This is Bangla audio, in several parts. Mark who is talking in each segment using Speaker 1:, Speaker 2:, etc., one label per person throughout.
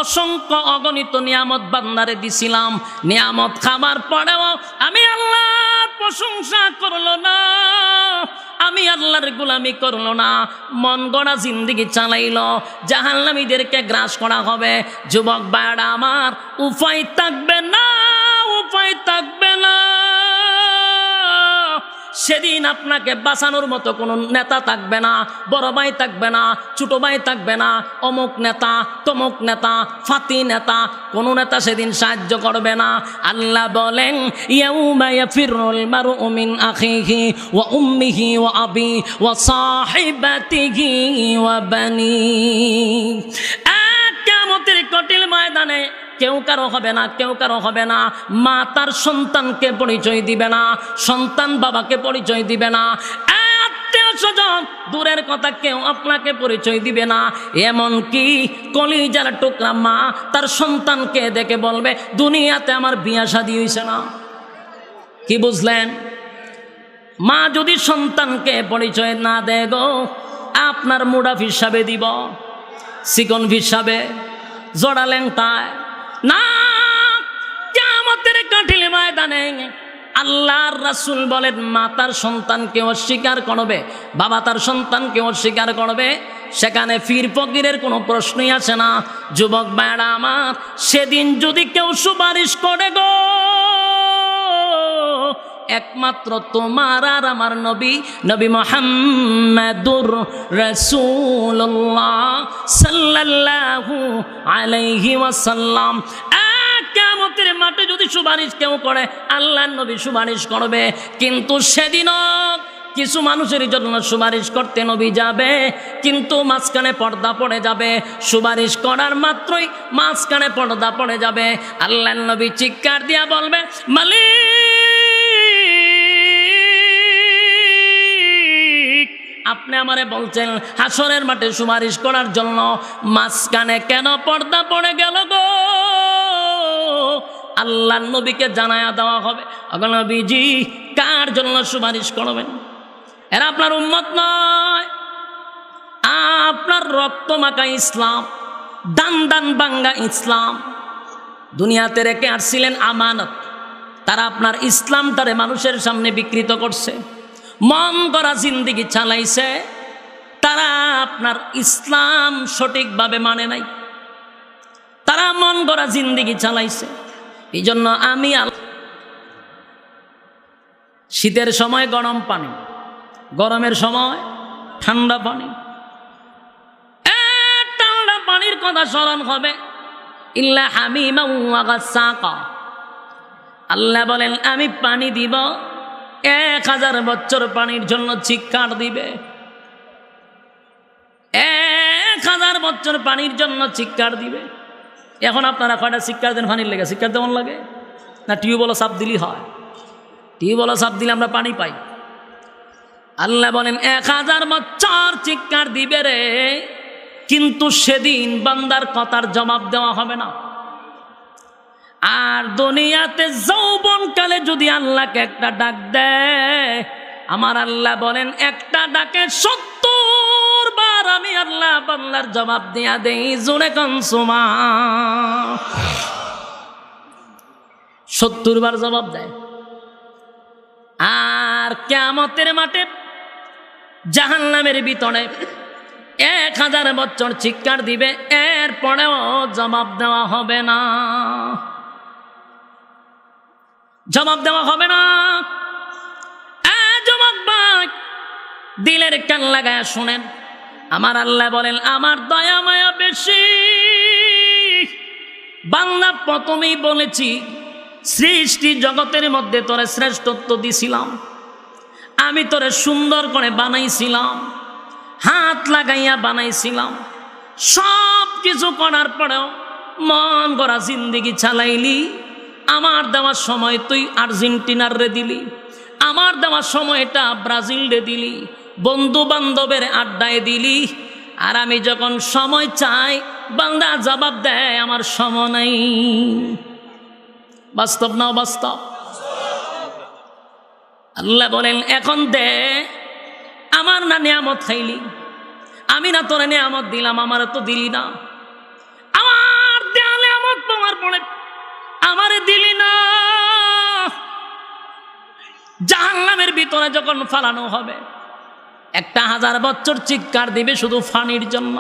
Speaker 1: অসংখ্য অগণিত নিয়ামত বান্দারে দিছিলাম, নিয়ামত খাবার পরেও আমি আল্লাহর প্রশংসা করলো না, আমি আল্লাহর গোলামি করলো না, মন গড়া জিন্দেগি চালাইলো, জাহান্নামীদেরকে গ্রাস করা হবে। যুবক ভাইরা আমার, উপায় থাকবে না, উপায় থাকবে না। সেদিন আপনাকে বাঁচানোর মতো কোনো নেতা থাকবে না, বড় ভাই থাকবে না, ছোট ভাই থাকবে না, অমুক নেতা তমুক নেতা ফাতি নেতা, কোনো নেতা সেদিন সাহায্য করবে না। আল্লাহ বলেন ইয়াউমা ইয়াফিরুল মারউ মিন আখিহি ওয়া উম্মিহি ওয়া আবি ওয়া সাহিবাতিহি ওয়া বানি। কিয়ামতের কঠিন ময়দানে কেউ কারো হবে না, কেউ কারো হবে না। মা তার সন্তানকে পরিচয় দিবে না, সন্তান বাবাকে পরিচয় দিবে না, আত্মীয় স্বজন দূরের কথা কেউ আপনাকে পরিচয় দিবে না। এমনকি কলিজার টুকরা মা তার সন্তানকে দেখে বলবে দুনিয়াতে আমার বিয়া শাদী হইছে না। কি বুঝলেন? মা যদি সন্তানকে পরিচয় না দেয় গো, আপনার মুডাফ হিসাবে দিব, চিকন হিসাবে জড়ালেন তাই না। কিয়ামতের কঠিন ময়দানে আল্লাহর রাসূল বলেন মা তার সন্তানকে অস্বীকার করবে, বাবা তার সন্তানকে অস্বীকার করবে, সেখানে ফির ফকিরের কোনো প্রশ্নই আসে না। যুবক ভাইরা আমার, সেদিন যদি কেউ সুপারিশ করে গো, একমাত্র তোমার আর আমার নবী, নবী মুহাম্মাদুর রাসূলুল্লাহ সাল্লাল্লাহু আলাইহি ওয়াসাল্লাম। কিয়ামতের মাঠে যদি সুপারিশ কেউ করে, আল্লাহর নবী সুপারিশ করবে। কিন্তু সেদিনও কিছু মানুষের জন্য সুপারিশ করতে নবী যাবে, কিন্তু মাঝখানে পর্দা পড়ে যাবে। সুপারিশ করার মাত্রই মাঝখানে পর্দা পড়ে যাবে। আল্লাহর নবী চিৎকার দিয়া বলবে মালিক, আপনি আমারে বলছেন হাসরের মাঠে সুপারিশ করার জন্য, মাঝখানে কেন পর্দা পড়ে গেল গো? আল্লাহর নবীকে জানায়া দেওয়া হবে, ওগো নবীজি কার জন্য সুপারিশ করবেন? এরা আপনার উম্মত নয়, আপনার রক্ত মাখা ইসলাম, দান দান বাঙ্গা ইসলাম দুনিয়াতে রেখে আসছিলেন আমানত। তারা আপনার ইসলামটারে মানুষের সামনে বিকৃত করছে, মন গড়া জিন্দেগি চালাইছে। তারা আপনার ইসলাম সঠিকভাবে মানে নাই, তারা মন গড়া জিন্দেগি চালাইছে। এই জন্য আমি শীতের সময় গরম পানি, গরমের সময় ঠান্ডা পানি, ঠান্ডা পানির কথা স্মরণ হবে। ইল্লা হামিমা ওয়া গাসাকা, আল্লাহ বলেন আমি পানি দিব, 1000 বছর পানির জন্য চিৎকার দিবে, 1000 বছর পানির জন্য চিৎকার দিবে। এখন আপনারা কয়টা চিৎকার দেন পানির লেগে? চিৎকার দেওয়ার লাগে না টিউবওয়েল সাপ দিলেই হয়? টিউবওয়েল সাপ দিলে আমরা পানি পাই। আল্লাহ বলেন 1000 বছর চিৎকার দিবে রে, কিন্তু সেদিন বান্দার কথার জবাব দেওয়া হবে না। আর দুনিয়াতে যৌবনকালে যদি আল্লাহকে একটা ডাক দেয়, আমার আল্লাহ বলেন একটা ডাকে 70 বার আমি আল্লাহ বান্দার জবাব দিয়া দেই। জোরে কান সুবহান। 70 বার জবাব দেয়। আর কিয়ামতের মাঠে জাহান্নামের ভিতরে 1000 বছর চিৎকার দিবে, এরপরেও জবাব দেওয়া হবে না, জবাব দেওয়া হবে না। যুবক ভাই, দিলের কান লাগায় শুনেন, আমার আল্লাহ বলেন আমার দয়া মায়া বেশি। বাংলা প্রথমেই বলেছি সৃষ্টি জগতের মধ্যে তোরে শ্রেষ্ঠত্ব দিছিলাম, আমি তোরে সুন্দর করে বানাইছিলাম, হাত লাগাইয়া বানাইছিলাম। সব কিছু করার পরেও মন গড়া জিন্দেগি চালাইলি। আমার দেওয়ার সময় তুই আর্জেন্টিনার রে দিলি, আমার দেওয়ার সময়টা ব্রাজিল রে দিলি, বন্ধু বান্ধবের আড্ডায় দিলি। আর আমি যখন সময় চাই বান্দা জবাব দেয় আমার সময় নাই। বাস্তব না বাস্তব? আল্লাহ বলেন এখন দে, আমার না নিয়ামত খাইলি, আমি না তোরে নিয়ামত দিলাম, আমার তো দিলি না। আমার পড়ে, আমারে দিলি না। জাহান্নামের ভিতরে যখন ফালানো হবে, 1000 বছর চিৎকার দিবে শুধু পানির জন্য।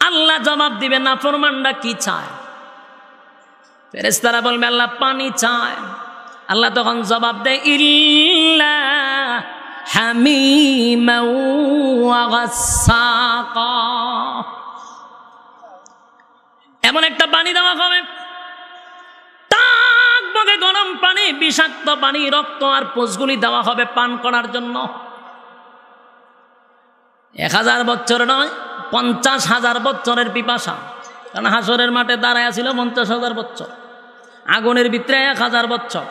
Speaker 1: আল্লাহ জবাব দিবে, নাফরমানরা কি চায়? ফেরেশতারা বলবে আল্লাহ পানি চায়। আল্লাহ তখন জবাব দেয়, ইল্লা হামিমান ওয়া গাসসাকা। এমন একটা পানি দেওয়া হবে, টকবকে গরম পানি, বিষাক্ত পানি, রক্ত আর পুঁজগুলি দেওয়া হবে পান করার জন্য। 1000 বছর নয়, 50,000 বছরের পিপাসা। কারণ হাসরের মাঠে দাঁড়ায় ছিল 50,000 বছর, আগুনের ভিতরে 1000 বছর।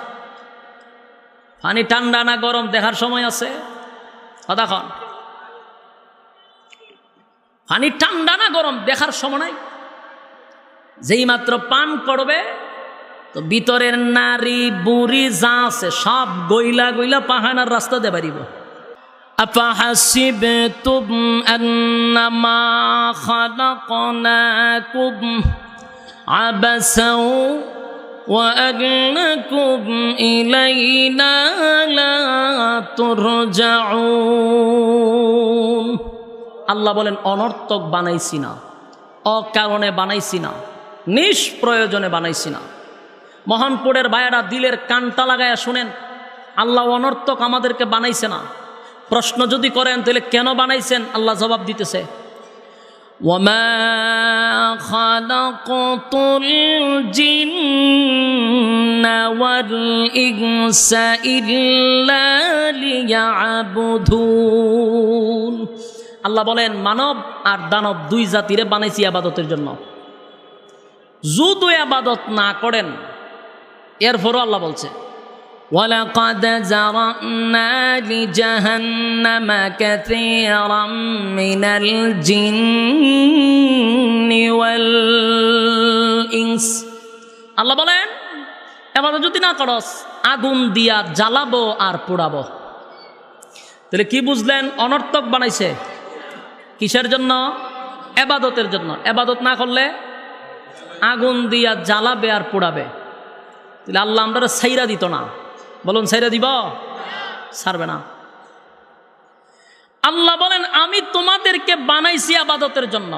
Speaker 1: পানি ঠান্ডা না গরম দেখার সময় আছে? কতক্ষণ? পানি ঠান্ডা না গরম দেখার সময় নাই। যেই মাত্র পান করবে তো ভিতরের নারী বুড়ি যা আছে সব গইলা গইলা পাহানার রাস্তা দিয়ে বাড়িব। أفحسبتم أنما خلقناكم عبثا وأنكم إلينا لا ترجعون। আল্লাহ বলেন অনর্থক বানাইছি না, অকারণে বানাইছি না, নিষ্প্রয়োজনে বানাইছি না। মোহনপুরের ভাইয়েরা দিলের কানটা লাগায়া শুনেন, আল্লাহ অনর্থক আমাদেরকে বানাইছে না। প্রশ্ন যদি করেন তাহলে কেন বানাইছেন, আল্লাহ জবাব দিতেছে, ওয়ামা খালাকাতুল জিন্না ওয়াল ইনসা ইল্লা লিয়াবুদুন। আল্লাহ বলেন মানব আর দানব দুই জাতিরে বানাইছি ইবাদতের জন্য। যদি ইবাদত না করেন, এরপরও আল্লাহ বলছে, وَلَقَدْ زَرَعْنَا لِجَهَنَّمَ كَثِيرًا مِنَ الْجِنِّ وَالْإِنسِ। আল্লাহ বলেন ইবাদত যদি না করস আগুন দিয়া জ্বালাবো আর পোড়াবো। তাহলে কি বুঝলেন? অনর্থক বানাইছে। কিসের জন্য? ইবাদতের জন্য। ইবাদত না করলে আগুন দিয়া জ্বালাবে আর পোড়াবে। তাহলে আল্লাহ আমরা ছাইরা দিত না। বলুন ছাইরা দিব? ছাড়বে না। আল্লাহ বলেন আমি তোমাদেরকে বানাইছি ইবাদতের জন্য।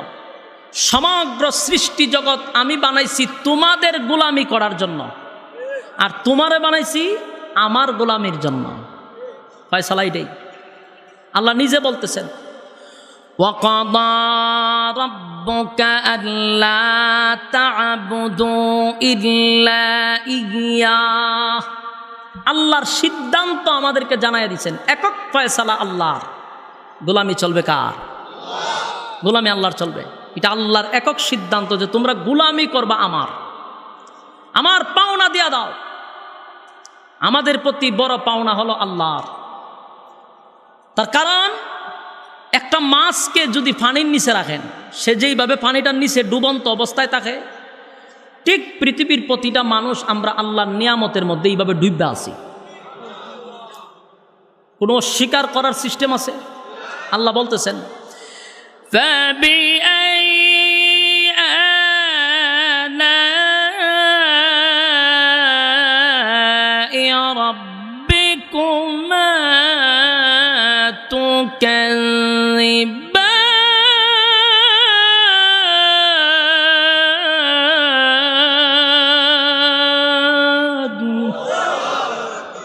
Speaker 1: সমগ্র সৃষ্টি জগৎ আমি বানাইছি তোমাদের গোলামি করার জন্য, আর তোমারে বানাইছি আমার গোলামির জন্য। ফয়সালা এটাই। আল্লাহ নিজে বলতেছেন, وَقَضَى رَبُّكَ أَلَّا تَعْبُدُوا إِلَّا إِيَّاهُ। আল্লাহর সিদ্ধান্ত আমাদেরকে জানাইয়া দিচ্ছেন, একক ফয়সালা আল্লাহর। গোলামি চলবে কার? গোলামি আল্লাহর চলবে। এটা আল্লাহর একক সিদ্ধান্ত যে তোমরা গোলামি করবা আমার। আমার পাওনা দিয়া দাও। আমাদের প্রতি বড় পাওনা হলো আল্লাহর। তার কারণ একটা মাছকে যদি পানির নিচে রাখেন, সে যেইভাবে পানিটার নিচে ডুবন্ত অবস্থায় থাকে, ঠিক পৃথিবীর প্রতিটা মানুষ আমরা আল্লাহর নিয়ামতের মধ্যে এইভাবে ডুববে আছি। কোনো অস্বীকার করার সিস্টেম আছে? আল্লাহ বলতেছেন,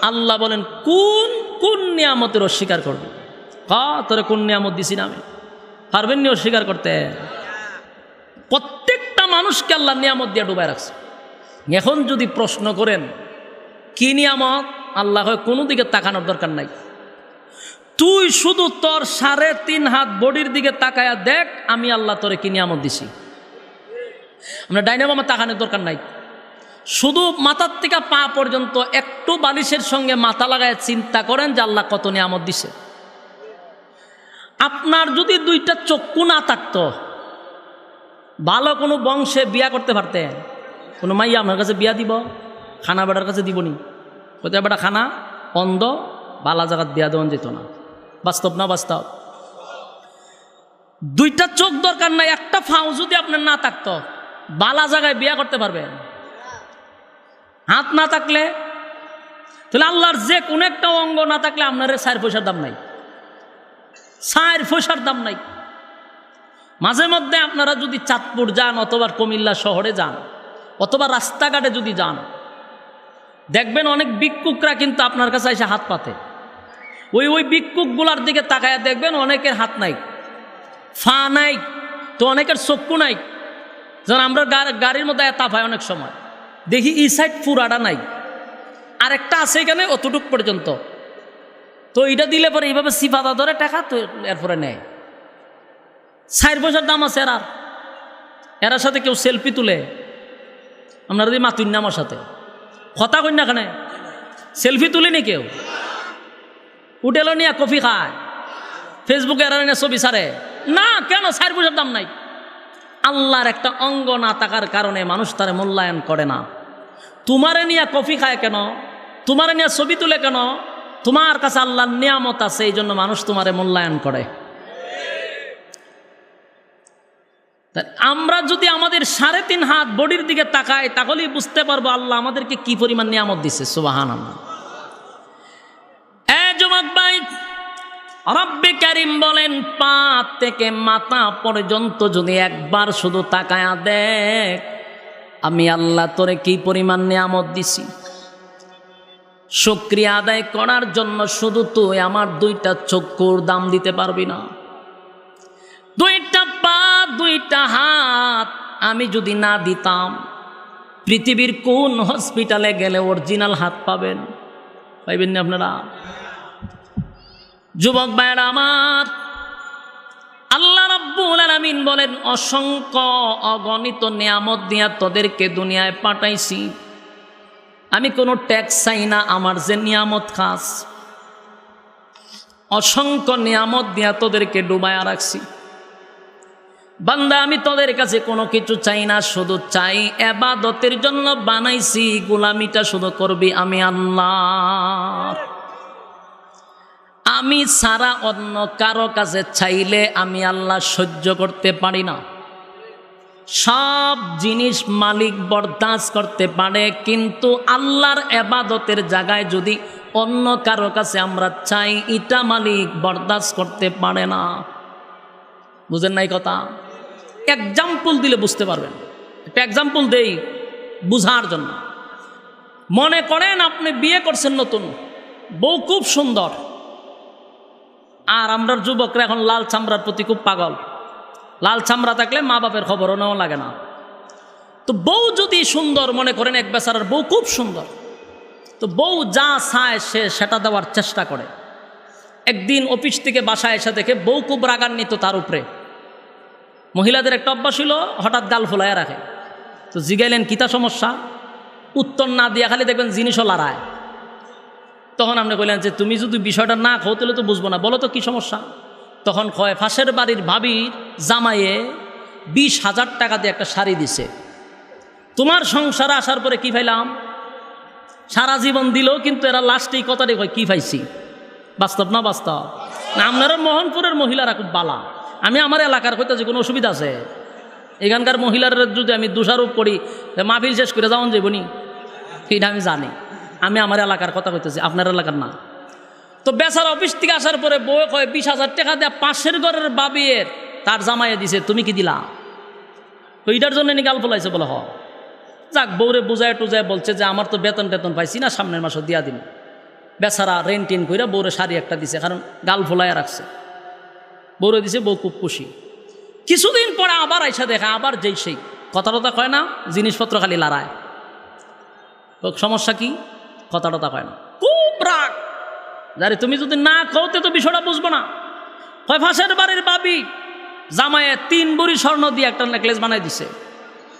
Speaker 1: আল্লাহ বলেন কোন কোন নিয়ামতের অস্বীকার করবে? তোরে কোন নিয়ামত দিছি না আমি? পারবেন নি অস্বীকার করতে? প্রত্যেকটা মানুষকে আল্লাহ নিয়ামত দিয়ে ডুবাই রাখছে। এখন যদি প্রশ্ন করেন কি নিয়ামত, আল্লাহ কোনো দিকে তাকানোর দরকার নাই। তুই শুধু তোর 3.5 হাত বডির দিকে তাকায়া দেখ আমি আল্লাহ তোরে কি নিয়ামত দিছি। আমরা ডাইনামা তাকানোর দরকার নাই। শুধু মাথার থেকে পা পর্যন্ত একটু বালিশের সঙ্গে মাথা লাগায় চিন্তা করেন যে আল্লাহ কত নিয়ামত দিছে। আপনার যদি 2টা চক্ষু না থাকতো, ভালো কোনো বংশে বিয়া করতে পারতেন? কোনো মাইয়া আপনার কাছে বিয়া দিব? খানা বেটার কাছে দিবনি? কোথায় বেটা খানা অন্ধ, বালা জায়গাত বিয়া দেওয়া যেত না। বাস্তব না বাস্তব? 2টা চোখ দরকার নাই, একটা ফাও যদি আপনার না থাকতো, বালা জায়গায় বিয়া করতে পারবেন? হাত না থাকলে তাহলে আল্লাহর যে কোন একটা অঙ্গ না থাকলে আপনার 4 পয়সার দাম নাই, 4 পয়সার দাম নাই। মাঝে মধ্যে আপনারা যদি চাঁদপুর যান অথবা কুমিল্লা শহরে যান অথবা রাস্তাঘাটে যদি যান, দেখবেন অনেক ভিক্ষুকরা কিন্তু আপনার কাছে এসে হাত পাতে। ওই ভিক্ষুকগুলার দিকে তাকায় দেখবেন অনেকের হাত নাই, ফা নাই, তো অনেকের চক্ষু নাই। যেমন আমরা গাড়ির মধ্যে এত হয় অনেক সময় দেখি এই সাইড পুরাটা নাই, আরেকটা আছে এখানে অতটুক পর্যন্ত। তো এটা দিলে পরে এইভাবে সিফাদা ধরে টাকা তো এরপরে নেয়। 4 পয়সার দাম আছে এরার সাথে কেউ সেলফি তুলে, আপনারা যদি মাতুন না আমার সাথে কথা কই না, এখানে সেলফি তুলিনি কেউ, হোটেলও নিয়ে কফি খায়, ফেসবুকে এরা নিয়ে ছবি ছাড়ে না, কেন? 4 পয়সার দাম নাই। আল্লাহর একটা অঙ্গ না থাকার কারণে মানুষ তারে মূল্যায়ন করে না। তোমারে নিয়ে কফি খায় কেন? তোমারে নিয়ে ছবি তুলে কেন? তোমার কাছে আল্লাহর নিয়ামত আছে, এই জন্য মানুষ তোমারে মূল্যায়ন করে। আমরা যদি আমাদের 3.5 হাত বডির দিকে তাকাই তাহলেই বুঝতে পারবো আল্লাহ আমাদেরকে কি পরিমাণ নিয়ামত দিচ্ছে। সুবহানাল্লাহ। যুবক ভাই, রব্বে কারীম বলেন পা থেকে মাথা পর্যন্ত যদি একবার শুধু তাকায়া দেখ আমি আল্লাহ তোরে কি পরিমাণ নিয়ামত দিছি। শুকরিয়া আদায় করার জন্য শুধু তুই আমার 2টা চক্ষুর দাম দিতে পারবি না, 2টা পা 2টা হাত আমি যদি না দিতাম, পৃথিবীর কোন হসপিটালে গেলে অরিজিনাল হাত পাবেন? পাইবেন না আপনারা? যুবক ভাইরা আমার, আল্লাহ রাব্বুল আলামিন বলেন অসংখ্য অগণিত নিয়ামত দিয়া তোদেরকে দুনিয়ায় পাঠাইছি, আমি কোনো ট্যাক্স চাই না, আমার যে নিয়ামত খাস অসংখ্য নিয়ামত দিয়া তোদেরকে ডুবায়া রাখছি। বান্দা আমি তোদের কাছে কোনো কিছু চাই না, শুধু চাই ইবাদতের জন্য বানাইছি, গোলামিটা শুধু করবি আমি আল্লাহ। আমি সারা অন্য কারো কাছে চাইলে আমি আল্লাহ সহ্য করতে পারি না। সব জিনিস মালিক বরদাস্ত করতে পারে, কিন্তু আল্লাহর ইবাদতের জায়গায় যদি অন্য কারো কাছে আমরা চাই, এটা মালিক বরদাস্ত করতে পারে না। বুঝেন নাই কথা? এক্সাম্পল দিলে বুঝতে পারবেন। একটা এক্সাম্পল দেই বুঝার জন্য। মনে করেন আপনি বিয়ে করছেন নতুন, বউ খুব সুন্দর, আর আমরার যুবকরা এখন লাল চামড়ার প্রতি খুব পাগল। লাল চামড়া থাকলে মা বাপের খবরও নেওয়া লাগে না। তো বউ যদি সুন্দর, মনে করেন এক বেচারার বউ খুব সুন্দর, তো বউ যা চায় সে সেটা দেওয়ার চেষ্টা করে। একদিন অফিস থেকে বাসায় এসে দেখে বউ খুব রাগান্বিত তার উপরে। মহিলাদের একটা অভ্যাস ছিল হঠাৎ গাল ফুলাইয়া রাখে। তো জিগাইলেন কিতা সমস্যা, উত্তর না দিয়া খালি দেখবেন জিনিসও লড়ায়। তখন আপনি কইলেন যে তুমি যদি বিষয়টা না খাও তাহলে তো বুঝবো না, বলো তো কি সমস্যা। তখন কয় পাশের বাড়ির ভাবির জামাইয়ে 20,000 টাকা দিয়ে একটা শাড়ি দিছে, তোমার সংসারে আসার পরে কি পাইলাম? সারা জীবন দিলেও কিন্তু এরা লাস্টেই কথাটি কয় কি পাইছি। বাস্তব না বাস্তব? না আপনারা মোহনপুরের মহিলারা খুব বালা। আমি আমার এলাকার কইতেছি কোনো অসুবিধা আছে? এখানকার মহিলার যদি আমি দোষারোপ করি মাহফিল শেষ করে যাওয়ান যাবনি, এটা আমি জানি। আমি আমার এলাকার কথা কইতেছি, আপনার এলাকার না। তো বেচারা অফিস থেকে আসার পরে বউ কয় 20,000 টাকা দেয়া পাশের ঘরের বাবিয়ের তার জামাইয়ে দিছে, তুমি কি দিলা? তো এটার জন্য নি গাল ফলাইছে বলে হ। যাক, বউরে বুঝায় টুজায় বলছে যে আমার তো বেতন টেতন পাইছি না, সামনের মাসও দিয়া দিন। বেচারা রেন টেন কইরা বউরে শাড়ি একটা দিছে, কারণ গাল ফলাইয়া রাখছে। বউরে দিছে, বউ খুব খুশি। কিছুদিন পরে আবার আইসা দেখা, আবার যেই সেই কথা কয় না, জিনিসপত্র খালি লড়ায়। সমস্যা কি? কথা কয় না, খুব রাগ। যারে তুমি যদি না কওতে তো বিষয়টা বুঝবো না। কয় পাশের বাড়ির বাবি জামাইয়ে 3 ভরি স্বর্ণ দিয়ে একটা নেকলেস বানাই দিছে,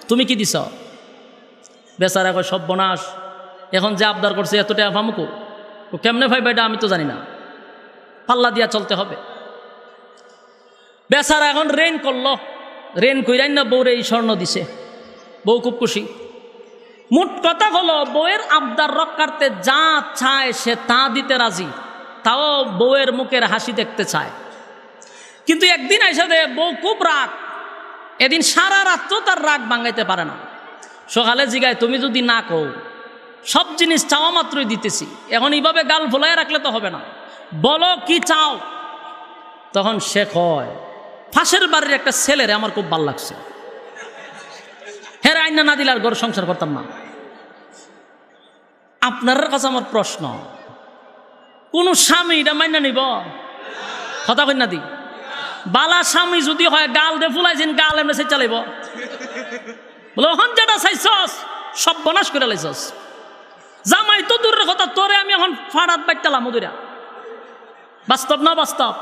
Speaker 1: তুমি কি দিছ? বেচারা কয় সর্বনাশ, এখন যে আবদার করছে এত টাকা পামুকো, ও কেমনে ভাই ভাইটা আমি তো জানি না, পাল্লা দিয়া চলতে হবে। বেচারা এখন রেন করলো, রেন কইরাই না বউরে এই স্বর্ণ দিছে, বউ খুব খুশি। মোট কথা হলো বউয়ের আবদার রক্ষার্থে যা চায় সে তা দিতে রাজি, তাও বউয়ের মুখের হাসি দেখতে চায়। কিন্তু একদিন আইসা দে বউ খুব রাগ, এদিন সারা রাত্র তার রাগ ভাঙাইতে পারে না। সকালে জিগায় তুমি যদি না কও, সব জিনিস চাওয়া মাত্রই দিতেছি, এখন এইভাবে গাল ভোলায় রাখলে তো হবে না, বলো কি চাও। তখন সে কয় পাশের বাড়ির একটা ছেলেরে আমার খুব ভাল লাগছে, হ্যাঁ আইনা না দিলে আর ঘর সংসার করতাম না। আপনার কাছে আমার প্রশ্ন, কোন স্বামী এটা মাইনা নিব? কথা কই না দি বালা স্বামী যদি হয় গাল দে ফুলাইছেন, গাল এমনি সে চালাইব, বলে ওখান যেটা চাইছস সব বনাশ করে লাইছস। জামাই তো দূরের কথা, তোরে আমি এখন ফাড়াত বাইতালাম ওদুরা। বাস্তব না বাস্তব?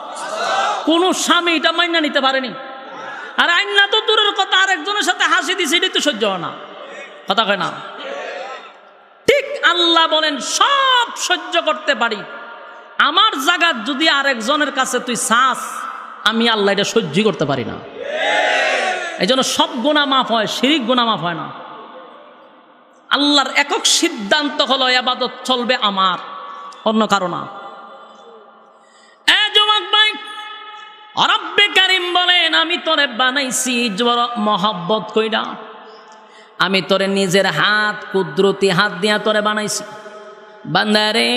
Speaker 1: কোন স্বামী এটা মাইনা নিতে পারেনি। আর আইনা তো দূরের কথা, আরেকজনের সাথে হাসি দিছে, এটাই তো সহ্য হয় না। কথা কয় না? ঠিক আল্লাহ বলেন সব সহ্য করতে পারি, আমার জায়গা যদি আরেকজনের কাছে তুই চাস, আমি আল্লাহ এটা সহ্য করতে পারি না। এই জন্য সব গুনাহ মাফ হয়, শিরিক গুনাহ মাফ হয় না। আল্লাহর একক সিদ্ধান্ত হলো ইবাদত চলবে আমার, অন্য কারো না। যুবক ভাই, রব্বে কারীম বলেন আমি তোরে বানাইছি মহব্বত কইরা, আমি তোরে নিজের হাত কুদরতি হাত দিয়া তোরে বানাইছি। বান্দারে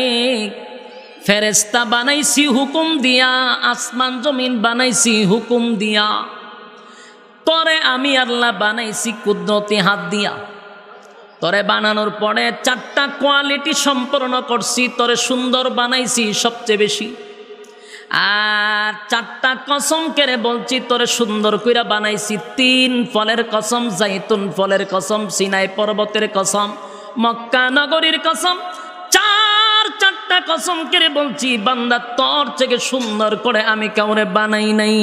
Speaker 1: ফেরেশতা বানাইছি হুকুম দিয়া, আসমান জমিন বানাইছি হুকুম দিয়া, তোরে আমি আল্লাহ বানাইছি কুদরতি হাত দিয়া। তোরে বানানোর পরে 4টা কোয়ালিটি সম্পূর্ণ করছি, তোরে সুন্দর বানাইছি সবচেয়ে বেশি। আর 4টা কসম করে বলছি তোরে সুন্দর কইরা বানাইছি। 3 ফলের কসম, জাইতুন ফলের কসম, সিনাই পর্বতের কসম, মক্কা নগরীর কসম। 4টা কসম করে বলছি বান্দা তোর থেকে সুন্দর করে আমি কাউরে বানাই নাই।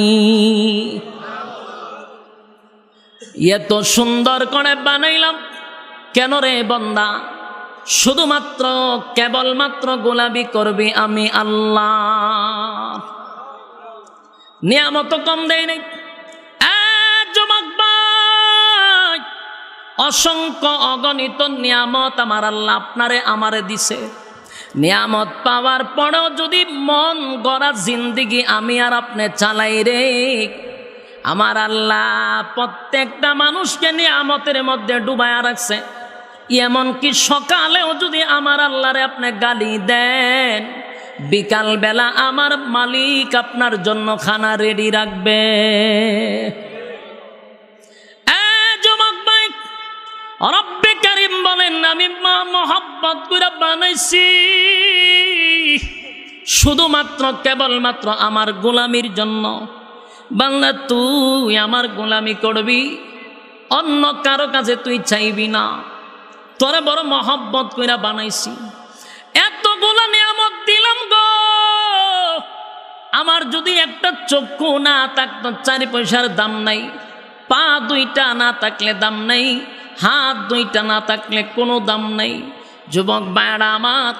Speaker 1: এত সুন্দর করে বানাইলাম কেন রে বান্দা? শুধুমাত্র কেবলমাত্র গোলামি করবি আমি আল্লাহ। নিয়ামত কম দেয় নাই। যুবক ভাই, অসংখ্য অগণিত নিয়ামত আমার আল্লাহ আপনারে আমারে দিছে। নিয়ামত পাওয়ার পরেও যদি মন গড়া জিন্দিগি আমি আর আপনি চালাই রে, আমার আল্লাহ প্রত্যেকটা মানুষকে নিয়ামতের মধ্যে ডুবায়া রাখছে। এমনকি সকালেও যদি আমার আল্লাহরে আপনি গালি দেন, বিকাল বেলা আমার মালিক আপনার জন্য খানা রেডি রাখবে। যুবক ভাই, রব্বে কারীম বলেন আমি মহব্বত করে বানাইছি শুধুমাত্র কেবলমাত্র আমার গোলামির জন্য। বান্দা তুই আমার গোলামি করবি, অন্য কারো কাছে তুই চাইবি না। তোরে বড় মহব্বত কইরা বানাইছি, এতগুলো নিয়ামত দিলাম গো। আমার যদি একটা চক্ষু না থাকতো 4 পয়সার দাম নাই, পা 2টা না থাকলে দাম নাই, হাত 2টা না থাকলে কোনো দাম নাই। যুবক ভাইরা আমার,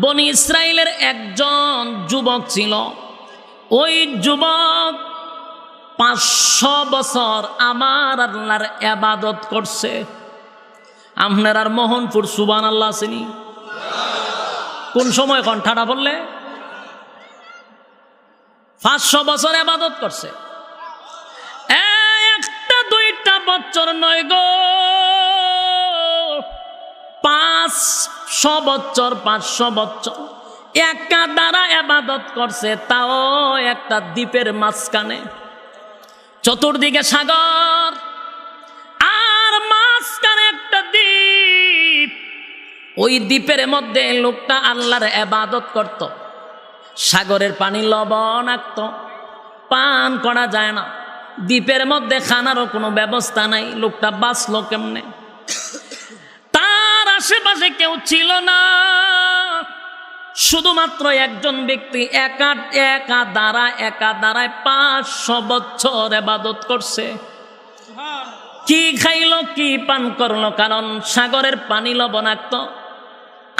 Speaker 1: বনি ইসরাইলের একজন যুবক ছিল। ওই যুবক 500 বছর আমার আল্লাহর ইবাদত করছে। আপনার আর মোহনপুর সুবহানাল্লাহ আসেনি? কোন সময় কণ্ঠাটা বললে 500 বছর ইবাদত করছে। 1টা 2টা বছর নয় গো, 500 বছর, 500 বছর একা দ্বারা ইবাদত করছে, তাও একটা দ্বীপের মাঝখানে। চতুর্দিকে সাগর আর মাঝখানে একটা দ্বীপ। ওই দ্বীপের মধ্যে লোকটা আল্লাহর ইবাদত করত। সাগরের পানি লবণাক্ত, পান করা যায় না। দ্বীপের মধ্যে খানারও কোনো ব্যবস্থা নাই। লোকটা বাঁচলো কেমনে? তার আশেপাশে কেউ ছিল না, শুধুমাত্র একজন ব্যক্তি একা দাঁড়ায় 500 বছর ইবাদত করছে। কি খাইলো, কি পান করলো? কারণ সাগরের পানি লবণাক্ত,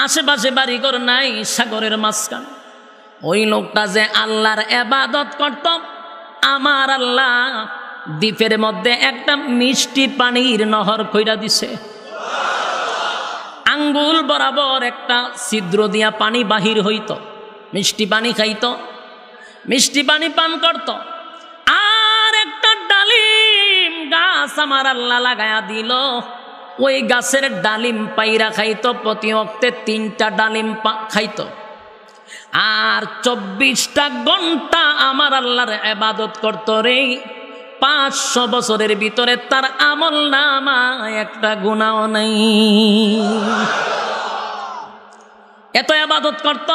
Speaker 1: আশেপাশে বাড়িঘর নাই, সাগরের মাঝখানে। ওই লোকটা যে আল্লাহর ইবাদত করত, আমার আল্লাহ দ্বীপের মধ্যে একটা মিষ্টি পানির নহর কইরা দিছে। আঙ্গুল বরাবর একটা ছিদ্র দিয়া পানি বাহির হইত, মিষ্টি পানি খাইত, মিষ্টি পানি পান করত। আর একটা ডালিম গাছ গাছ আমার আল্লাহ লাগায়া দিল, ওই গাছের ডালিম পাইরা খাইতো, প্রতি ওয়াক্তে 3টা ডালিম খাইতো, আর 24টা ঘন্টা আমার আল্লাহর ইবাদত করতো রে। 500 বছরের ভিতরে তার আমল নামায় একটা গুনাহ নাই। এত ইবাদত করত।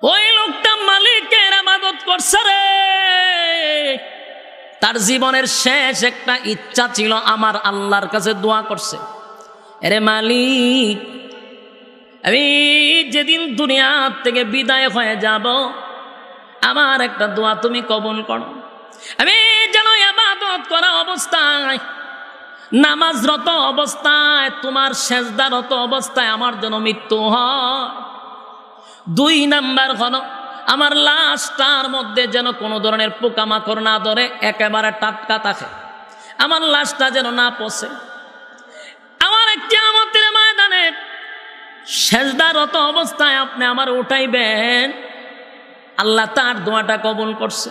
Speaker 1: ওই লোকটা মালিকের ইবাদত করছে রে। তার জীবনের শেষ একটা ইচ্ছা ছিল, আমার আল্লাহর কাছে দোয়া করছে, আরে মালিক, আমি যেদিন দুনিয়া থেকে বিদায় হয়ে যাব, আমার একটা দোয়া তুমি কবুল করো। আমি যেন ইবাদত করা অবস্থায়, নামাজরত অবস্থায়, তোমার সেজদারত অবস্থায় আমার যেন মৃত্যু হয়। 2 নাম্বার হলো, আমার লাশটার মধ্যে যেন কোনো ধরনের পোকামাকড় না ধরে, একেবারে টাটকা থাকে, আমার লাশটা যেন না পচে। আমার কিয়ামতের ময়দানে সেজদারত অবস্থায় আপনি আমার উঠাইবেন। আল্লাহ তার দোয়াটা কবুল করছে।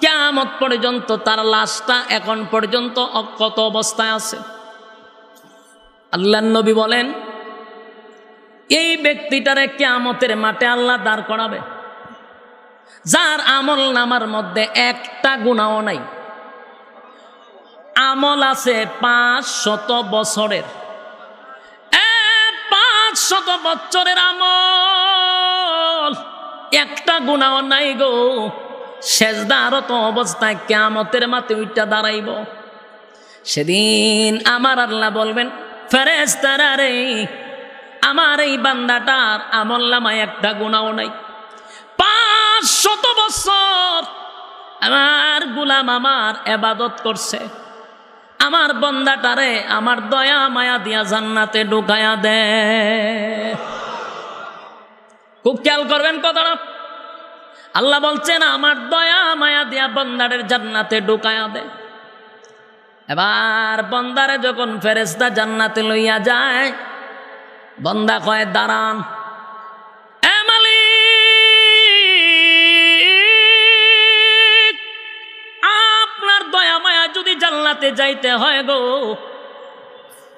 Speaker 1: কিয়ামত পর্যন্ত তার লাশটা এখন পর্যন্ত অক্ষত অবস্থায় আছে। আল্লাহর নবী বলেন, এই ব্যক্তিটারে কিয়ামতের মাঠে আল্লাহ দাঁড় করাবে, যার আমল নামার মধ্যে একটা গুনাহ নাই। আমল আছে 500 বছরের, 500 বছরের আমল, একটা গুনাহ নাই গো। সেজদারত অবস্থায় কিয়ামতের মাঠে উঠা দাঁড়াইব। সেদিন আমার আল্লাহ বলবেন, ফেরেশতারা রে, আমার এই বান্দাটার আমল নামায় একটা গুনাহ নাই। 500 বছর আমার গোলাম আমার ইবাদত করছে, আমার বান্দাটারে আমার দয়া মায়া দিয়া জান্নাতে ঢুকায়া দে। খুব খেয়াল করবেন কথাটা। আল্লাহ বলছেন, আমার দয়া মায়া দিয়া বান্দারের জান্নাতে ঢুকায়া দে। এবার বান্দারে যখন ফেরেশতা জান্নাতে লইয়া যায়, বান্দা কয়, দাঁড়ান, এ মালিক, আপনার দয়া মায়া যদি জান্নাতে যাইতে হয় গো,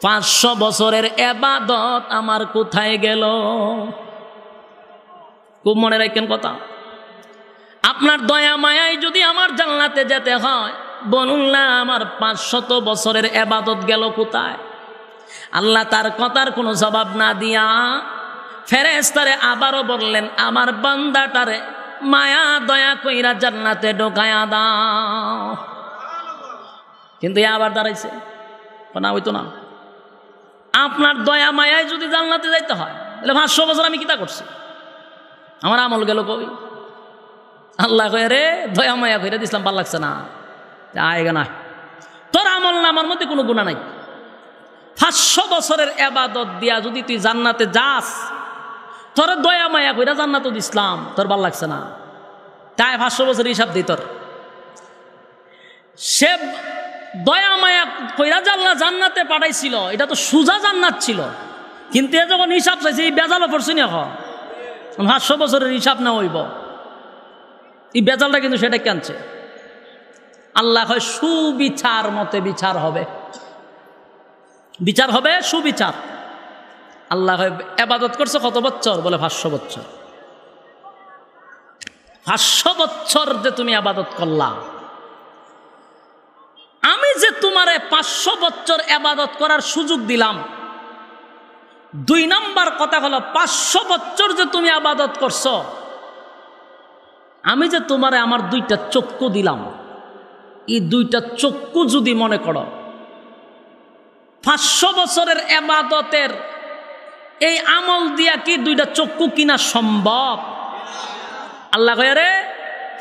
Speaker 1: 500 বছরের ইবাদত আমার কোথায় গেল? খুব মনে রাখেন কথা। আপনার দয়া মায়ায় যদি আমার জান্নাতে যেতে হয়, বলুন না আমার 500 বছরের ইবাদত গেল কোথায়? আল্লাহ তার কথার কোনো জবাব না দিয়া ফেরেশতারে আবারও বললেন, আমার বান্দাটারে মায়া দয়া কইরা জান্নাতে ঢোকায়া দাও। কিন্তু আবার দাঁড়াইছে না, হইতো না। আপনার দয়া মায়ায় যদি জান্নাতে যাইতে হয়, তাহলে 500 বছর আমি কিতা করছি? আমার আমল গেল কই? আল্লাহ কয়ে, রে দয়া মায়া কইরা দিছিলাম, ভাল লাগছে না, আয়গা না, তোর আমল না আমার মধ্যে কোনো গুনাহ নাই। 500 বছরের ইবাদত দিয়া যদি তুই জান্নাতে যাস, তোর দয়া মায়া কইরা জান্নাত দিছিলাম, তোর ভাল লাগছে না, তাই 500 বছরের হিসাব দিই তোর। সে দয়া মায়া কইরা জান্নাতে পাঠাইছিল, এটা তো সুজা জান্নাত ছিল, কিন্তু এ যখন হিসাব চাইছে, এই বেজালও পড়ছি না। 500 বছরের হিসাব না হইব, এই বেজালটা কিন্তু সেটা কেনছে। আল্লাহ হয় সুবিচার মতে বিচার হবে, বিচার হবে সুবিচার। আল্লাহ হয় ইবাদত করছে কত বছর? বলে 500 বছর। 500 বছর যে তুমি ইবাদত করলা, আমি যে তোমারে 500 বছর ইবাদত করার সুযোগ দিলাম। 2 নাম্বার কথা হলো, 500 বছর যে তুমি ইবাদত করছো, আমি যে তোমারে আমার 2টা চক্ষু দিলাম, এই 2টা চক্ষু যদি মনে করো 500 বছরের ইবাদতের এই আমল দিয়া কি 2টা চক্ষু কিনা সম্ভব? আল্লাহ কয়, রে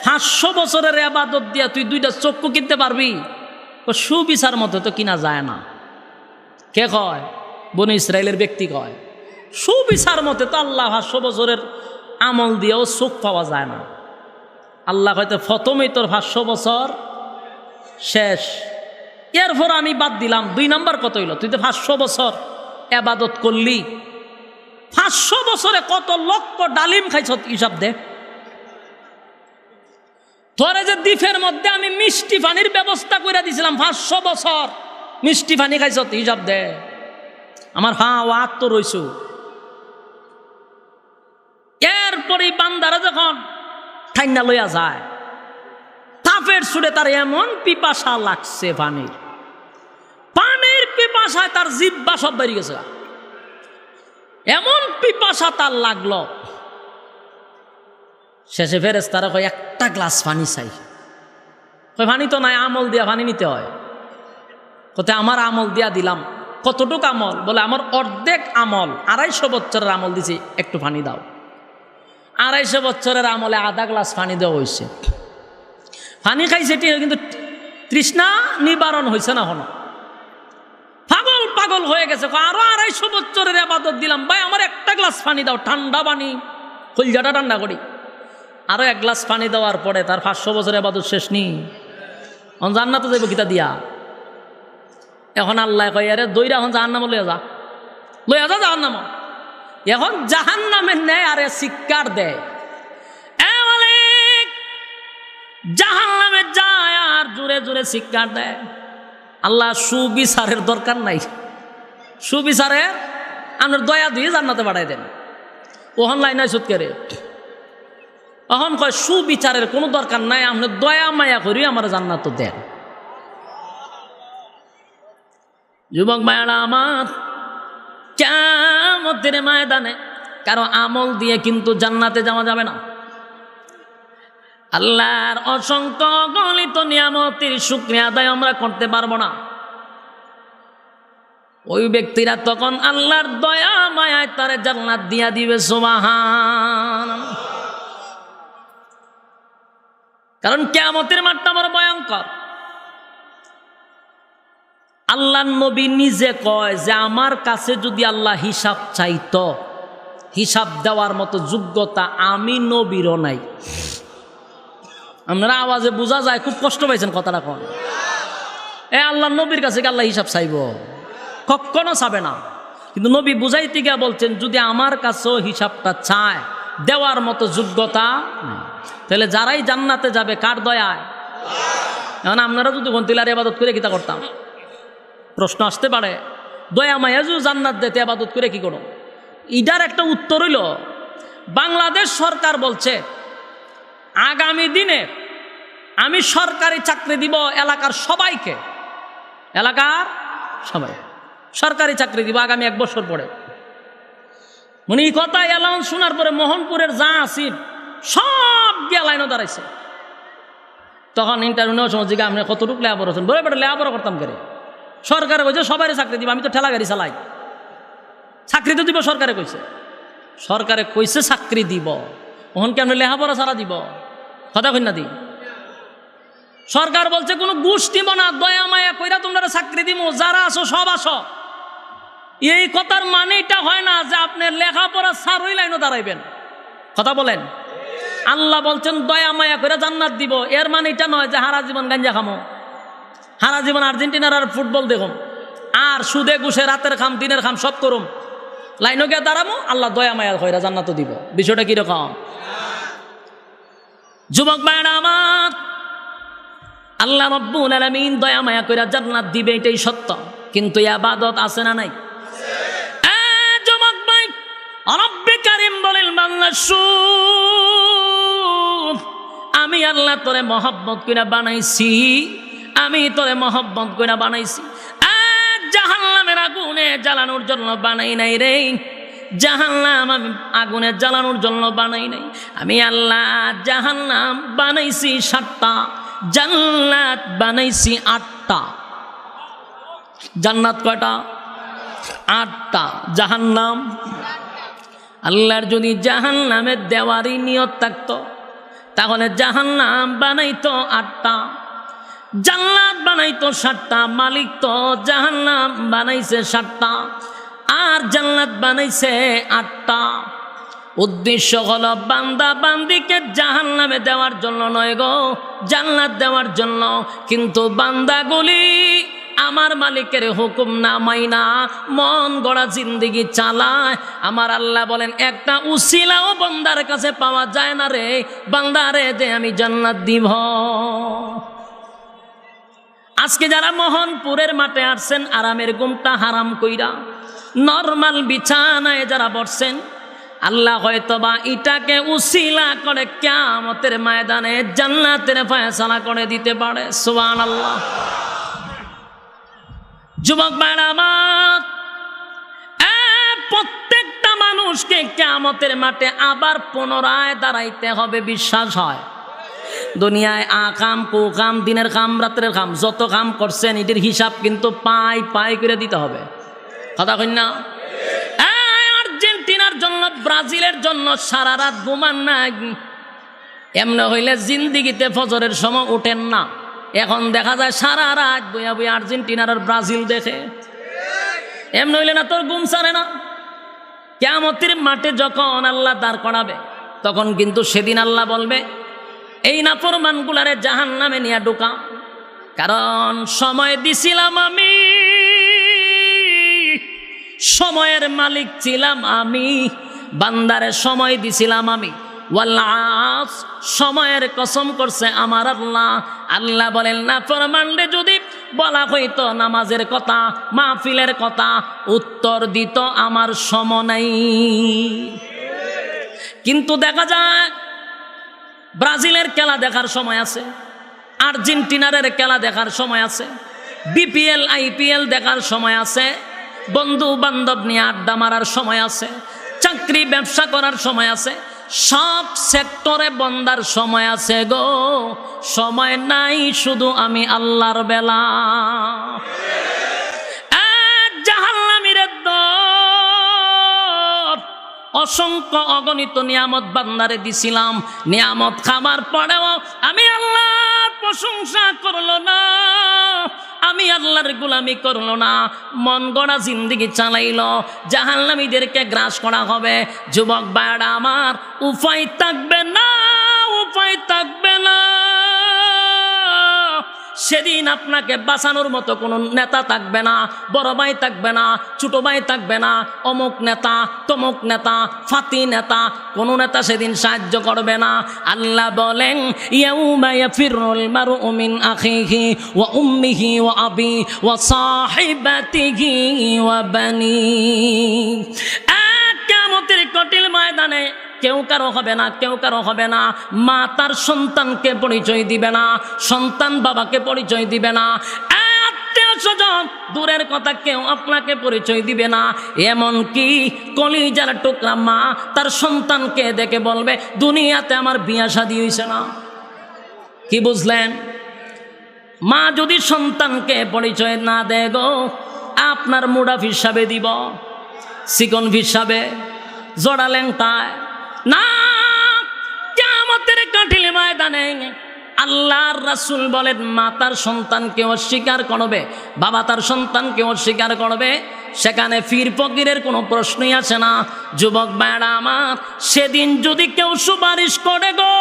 Speaker 1: 500 বছরের ইবাদত দিয়া তুই 2টা চক্ষু কিনতে পারবি? সুবিচার মতো তো কিনা যায় না। কে কয়? বনি ইসরায়েলের ব্যক্তি কয়, সুবিচার মতে তো আল্লাহ 500 বছরের আমল দিয়েও চোখ পাওয়া যায় না। আল্লাহ হয়তো প্রথমেই তোর 500 বছর শেষ, এরপর আমি বাদ দিলাম। 2 নাম্বার কত হইল? তুই তো 500 বছর ইবাদত করলি, 500 বছরে কত লক্ষ ডালিম খাইছ হিসাব দে। তোরে যে দ্বীপের মধ্যে আমি মিষ্টি পানির ব্যবস্থা করে দিয়েছিলাম 500 বছর, মিষ্টি পানি খাইছ হিসাব দে। আমার ও আত্ম রইছু। এরপরে বান্দারা যখন ঠান্ডা লইয়া যায়, তাপের সুরে তার এমন পিপাসা লাগছে, পানির পিপাসায় তার জিহ্বা সব বেরিয়ে গেছে। এমন পিপাসা তার লাগলো, শেষে ফেরেশতারা কয় একটা গ্লাস পানি চাই। কয় পানি তো নাই, আমল দিয়া পানি নিতে হয়। কোথায় আমার আমল দিয়া দিলাম। কতটুকু আমল? বলে আমার অর্ধেক আমল, 250 বছরের আমল দিছি, একটু পানি দাও। 250 বছরের আমলে আধা গ্লাস পানি দেওয়া হয়েছে। পানি খাইছে কিন্তু তৃষ্ণা নিবারণ হয়েছে না। হলো পাগল হয়ে গেছে। আরো 250 বছরের ইবাদত দিলাম, ভাই আমার একটা গ্লাস পানি দাও, ঠান্ডা পানি, কলজাটা ঠান্ডা করি। আরো 1 গ্লাস পানি দেওয়ার পরে তার 500 বছরের ইবাদত শেষ নি। জান্নাতে যাইব কিতা দিয়া। এখন আল্লাহ কয় আরে দইরা এখন জাহান্নাম লইয়া যা জাহান্নাম। এখন জাহান্নামের নেয় আরে শিক্ষার দেয়, জাহান্নামে যায় আর জোরে জোরে শিক্ষার দেয়। আল্লাহ সুবিচারের দরকার নাই, সুবিচারের আপনার দয়া দিয়ে জান্নাতে বাড়াই দেন। ওহন লাইন নাই সুৎকেরে, এখন কয় সুবিচারের কোনো দরকার নাই, আপনার দয়া মায়া করি আমার জান্নাত দেন। যুবক ভাইরা আমার, কিয়ামতের ময়দানে কারো আমল দিয়ে কিন্তু জান্নাতে যাওয়া যাবে না। আল্লাহর অসংখ্য গলিত নিয়ামতের শুকরিয়া আদায় আমরা করতে পারবো না। ওই ব্যক্তিরা তখন আল্লাহর দয়া মায়ায় তারে জান্নাত দিয়া দিবে। সুবহানাল্লাহ। কারণ কিয়ামতের মাঠটা বড় ভয়ঙ্কর। আল্লাহর নবী নিজে কয় যে আমার কাছে যদি আল্লাহ হিসাব চাইতো, হিসাব দেওয়ার মতো যোগ্যতা আমি নবীরও নাই। আপনারা আওয়াজে বোঝা যায় খুব কষ্ট পাইছেন কথাটা। কোন আল্লাহর নবীর কাছে কি আল্লাহ হিসাব চাইব? কখনো চাবে না। কিন্তু নবী বুঝাইতে গিয়া বলছেন যদি আমার কাছেও হিসাবটা চায়, দেওয়ার মতো যোগ্যতা নেই। তাহলে যারাই জান্নাতে যাবে কার দয়ায়? এখন আপনারা যদি গন্তিলার ইবাদত করে কিতা করতাম? প্রশ্ন আসতে পারে, দয়া মায়া যদি জান্নাত দিতে ইবাদত করে কি করো? ইটার একটা উত্তর হইল, বাংলাদেশ সরকার বলছে আগামী দিনে আমি সরকারি চাকরি দিব এলাকার সবাইকে, এলাকার সবাই সরকারি চাকরি দিব আগামী 1 বছর পরে। মানে এই কথা অ্যালাউন্স শোনার পরে মোহনপুরের যা আসিল সব গিয়া লাইনও দাঁড়াইছে। তখন ইন্টারভিউ নেওয়ার সময় জিজ্ঞাসা আপনি কতটুকু লেখাপড়া করছেন? বলে বেটা লেখাপড়া করতাম করে। সরকারে কইছে সবাই চাকরি দিব, আমি তো ঠেলা গাড়ি চালাই, চাকরি তো দিব সরকারে কইছে। সরকারে কইছে চাকরি দিব, ওখান কি আপনি লেখাপড়া ছাড়া দিব? কথা কই না দি। সরকার বলছে কোনো ঘুষ দিব না, দয়া মায়া কইরা তোমরা চাকরি দিব, যারা আসো সব আসো। এই কথার মানে এটা হয় না যে আপনার লেখাপড়া ছাড়াই লাইনও দাঁড়াইবেন। কথা বলেন। আল্লাহ বলছেন দয়া মায়া করে জান্নাত দিব, এর মানে এটা নয় যে হারা জীবন গাঞ্জা খামো, হারা জীবন আর্জেন্টিনার আর ফুটবল দেখুন, আর সুদে ঘুষে রাতের খাম দিনের খাম সব করুম, লাইনও গিয়ে দাঁড়ামো, আল্লাহ দয়া মায়া কইরা জান্নাতও দিব। বিষয়টা কিরকম? যুবক ভাইরা আমার, আল্লাহ রাব্বুল আলামিন দয়া মায়া কইরা জান্নাত দিবে, এটাই সত্য। কিন্তু ইবাদত আছে না নাই? যুবক ভাই, রব্বে কারীম বলেন বান্দা শুন, আমি আল্লাহ তোরে মহব্বত কইরা বানাইছি, আমি তোরে মহব্বত কইরা বানাইছি। জাহান্নামের আগুনে জ্বালানোর জন্য বানাই নাই রে, জাহান্নাম আমি আগুনে জ্বালানোর জন্য বানাই নাই। আমি আল্লাহ জাহান্নাম বানাইছি 7টা, জান্নাত বানাইছি 8টা। জান্নাত কয়টা? 8টা। জাহান্নাম, আল্লাহর যদি জাহান্নামের দেওয়ারই নিয়ত থাকতো তাহলে জাহান্নাম বানাইতো 8টা, জান্নাত বানাইতো 7টা। মালিক তো জাহান্নাম বানাইছে 7টা আর জান্নাত বানাইছে 8টা। উদ্দেশ্য হলো বান্দা বান্দিকে জাহান্নামে দেওয়ার জন্য নয় গো, জান্নাত দেওয়ার জন্য। কিন্তু বান্দাগুলি আমার মালিকের হুকুম না মাইনা মন গড়া জিন্দেগি চালায়, আমার আল্লাহ বলেন একটা উসিলাও বান্দার কাছে পাওয়া যায় না রে বান্দারে যে আমি জান্নাত দিব। আজকে যারা মোহনপুরের মাঠে আসছেন আরামের ঘুমটা হারাম কইরা নরমাল বিছানায় যারা বসছেন, আল্লাহ হয়তোবা এটাকে উসিলা করে কিয়ামতের ময়দানে জান্নাতের ফয়সালা করে দিতে পারে। সুবহানাল্লাহ। যুবক ভাইরা আমার, প্রত্যেকটা মানুষকে কিয়ামতের মাঠে আবার পুনরায় দাঁড়াইতে হবে বিশ্বাস হয়। দুনিয়ায় আকাম কুকাম দিনের কাম রাত্রের কাম যত কাম করছেন এটির হিসাব কিন্তু পাই পাই করে দিতে হবে। কথা কই না? আর্জেন্টিনার জন্য ব্রাজিলের জন্য সারা রাত ঘুমান না, এমনি হইলে জিন্দিগিতে ফজরের সময় উঠেন না। এখন দেখা যায় সারা রাত বইয়া বইয়া আর্জেন্টিনার আর ব্রাজিল দেখে, এমনি হইলে না তোর ঘুম ছাড়ে না। কিয়ামতের মাঠে যখন আল্লাহ দাঁড় করাবে তখন কিন্তু সেদিন আল্লাহ বলবে এই নাফরমানগুলারে জাহান্নামে নিয়ে ঢোকা, কারণ সময় দিছিলাম আমি, সময়ের মালিক ছিলাম আমি, বান্দারে সময় দিছিলাম আমি। ওয়াল আসর, সময়ের কসম করছে আমার আল্লাহ। আল্লাহ বলেন নাফরমানরে যদি বলা হইতো নামাজের কথা মাহফিলের কথা উত্তর দিত আমার সময় নাই। কিন্তু দেখা যায় ব্রাজিলের খেলা দেখার সময় আছে, আর্জেন্টিনার খেলা দেখার সময় আছে, বিপিএল আইপিএল দেখার সময় আছে, বন্ধু বান্ধব নিয়ে আড্ডা মারার সময় আছে, চাকরি ব্যবসা করার সময় আছে, সব সেক্টরে বন্দার সময় আছে গো। সময় নাই শুধু আমি আল্লাহর বেলা। জাহান্নামীর দল, অসংখ্য অগণিত নিয়ামত বান্দারে দিছিলাম, নিয়ামত খাবার পরেও আমি আল্লাহর প্রশংসা করলো না, আমি আল্লাহর গোলামি করলো না, মন গড়া জিন্দেগি চালাইলো, জাহান্নামীদেরকে গ্রাস করা হবে। যুবক ভাইরা আমার, উপায় থাকবে না, উপায় থাকবে না। সেদিন আপনাকে বাঁচানোর মতো কোনো নেতা থাকবে না, বড় ভাই থাকবে না, ছোট ভাই থাকবে না, অমুক নেতা তমুক নেতা ফাতি নেতা, কোন নেতা সেদিন সাহায্য করবে না। আল্লাহ বলেন ইয়াউমা ইয়াফিরুল মারউ মিন আখিহি ওয়া উম্মিহি ওয়া আবি ওয়া সাহিবাতিহি ওয়া বানি। কিয়ামতের কঠিন ময়দানে কেউ কারো হবে না, কেউ কারো হবে না। মা তার সন্তানকে পরিচয় দিবে না, সন্তান বাবাকে পরিচয় দিবে না, আত্মীয় স্বজন দূরের কথা কেউ আপনাকে পরিচয় দিবে না। এমনকি কলিজার টুকরা মা তার সন্তানকে দেখে বলবে দুনিয়াতে আমার বিয়া শাদী হইছে না। কি বুঝলেন? মা যদি সন্তানকে পরিচয় না দেয় গো, আপনার মুডাফ হিসাবে দিব, চিকন হিসাবে জোড়া ল্যাংটায় না। কিয়ামতের কঠিন ময়দানে আল্লাহর রাসূল বলেন মা তার সন্তানকে অস্বীকার করবে, বাবা তার সন্তানকে অস্বীকার করবে, সেখানে ফির ফকিরের কোনো প্রশ্নই আসে না। যুবক ভাইরা আমার, সেদিন যদি কেউ সুপারিশ করে গো,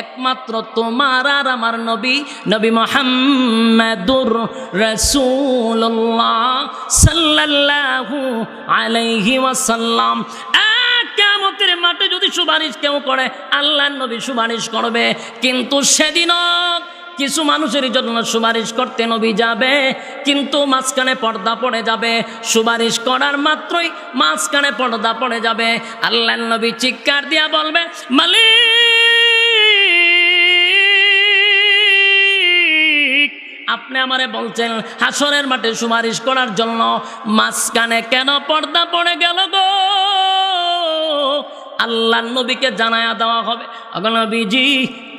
Speaker 1: একমাত্র তোমার আর আমার নবী, নবী মুহাম্মাদুর রাসূলুল্লাহ সাল্লাল্লাহু আলাইহি ওয়াসাল্লাম। কিয়ামতের মাঠে যদি সুপারিশ কেউ করে, আল্লাহর নবী সুপারিশ করবে। কিন্তু সেদিনও কিছু মানুষের জন্য সুপারিশ করতে নবী যাবে, কিন্তু মাঝখানে পর্দা পড়ে যাবে। সুপারিশ করার মাত্রই মাঝখানে পর্দা পড়ে যাবে। আল্লাহর নবী চিৎকার দিয়া বলবে মালিক, আপনি আমারে বলছেন হাসরের মাঠে সুপারিশ করার জন্য, মাঝখানে কেন পর্দা পড়ে গেল গো? আল্লাহর নবীকে জানায়া দেওয়া হবে, নবীজি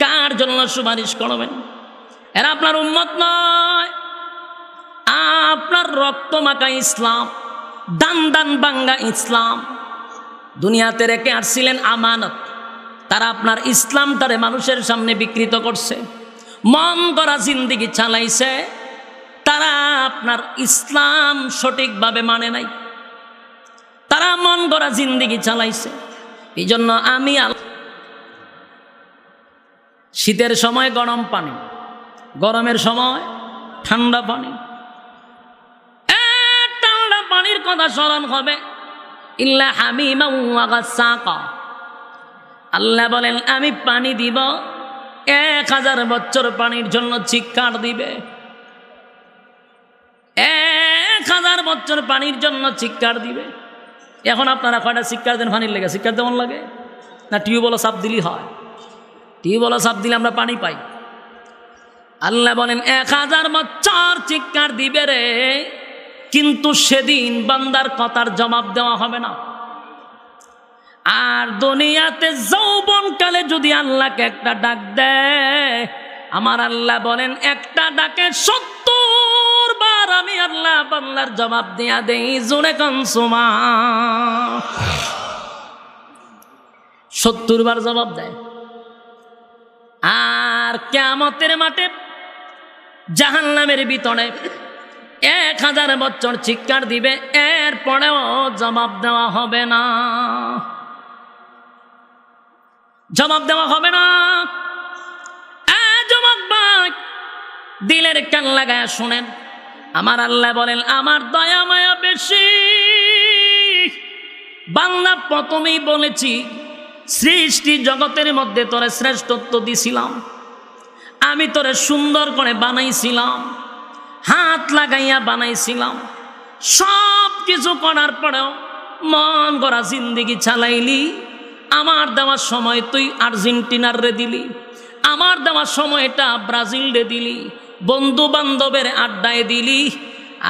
Speaker 1: কার জন্য সুপারিশ করবেন? এরা আপনার উম্মত নয়, আপনার রক্ত মাখা ইসলাম, দান দান বাঙ্গা ইসলাম দুনিয়াতে রেখে আসছিলেন আমানত। তারা আপনার ইসলামটারে মানুষের সামনে বিকৃত করছে, মন গড়া জিন্দেগি চালাইছে। তারা আপনার ইসলাম সঠিকভাবে মানে নাই, তারা মন গড়া জিন্দেগি চালাইছে। এই জন্য আমি শীতের সময় গরম পানি, গরমের সময় ঠান্ডা পানি, ঠান্ডা পানির কথা স্মরণ হবে। ইল্লা হামিমা ওয়া গাসসাকা, আল্লাহ বলেন আমি পানি দিব 1000 বছর পানির জন্য চিৎকার দিবে। 1000 বছর পানির জন্য চিৎকার দিবে। এখন আপনারা কয়টা চিৎকার দেন পানির লেগে? চিৎকার দেওয়ান লাগে না টিউবওয়েল চাপ দিলেই হয়? টিউবওয়েল চাপ দিলে আমরা পানি পাই। আল্লাহ বলেন 1000 বছর চিৎকার দিবে রে, কিন্তু সেদিন বান্দার কথার জবাব দেওয়া হবে না। আর দুনিয়াতে যৌবনকালে যদি আল্লাহকে একটা ডাক দেয়, আমার আল্লাহ বলেন একটা ডাকে 70 বার আমি আল্লাহ বান্দার জবাব দিয়া দেই। জোরে কনসুমা 70 বার জবাব দেয়। আর কিয়ামতের মাঠে জাহান্নামের ভিতরে 1000 বছর চিৎকার দিবে, এরপরেও জবাব দেওয়া হবে না, জবাব দেওয়া হবে না। যুবক ভাই, দিলের কান লাগায় শুনেন, আমার আল্লাহ বলেন আমার দয়া মায়া বেশি। বাংলা প্রথমেই বলেছি সৃষ্টি জগতের মধ্যে তোরে শ্রেষ্ঠত্ব দিছিলাম, আমি তোরে সুন্দর করে বানাইছিলাম, হাত লাগাইয়া বানাইছিলাম। সব কিছু করার পরেও মন গড়া জিন্দিগি চালাইলি। আমার দেওয়ার সময় তুই আর্জেন্টিনার রে দিলি, আমার দেওয়ার সময়টা ব্রাজিল রে দিলি, বন্ধু বান্ধবের আড্ডায় দিলি।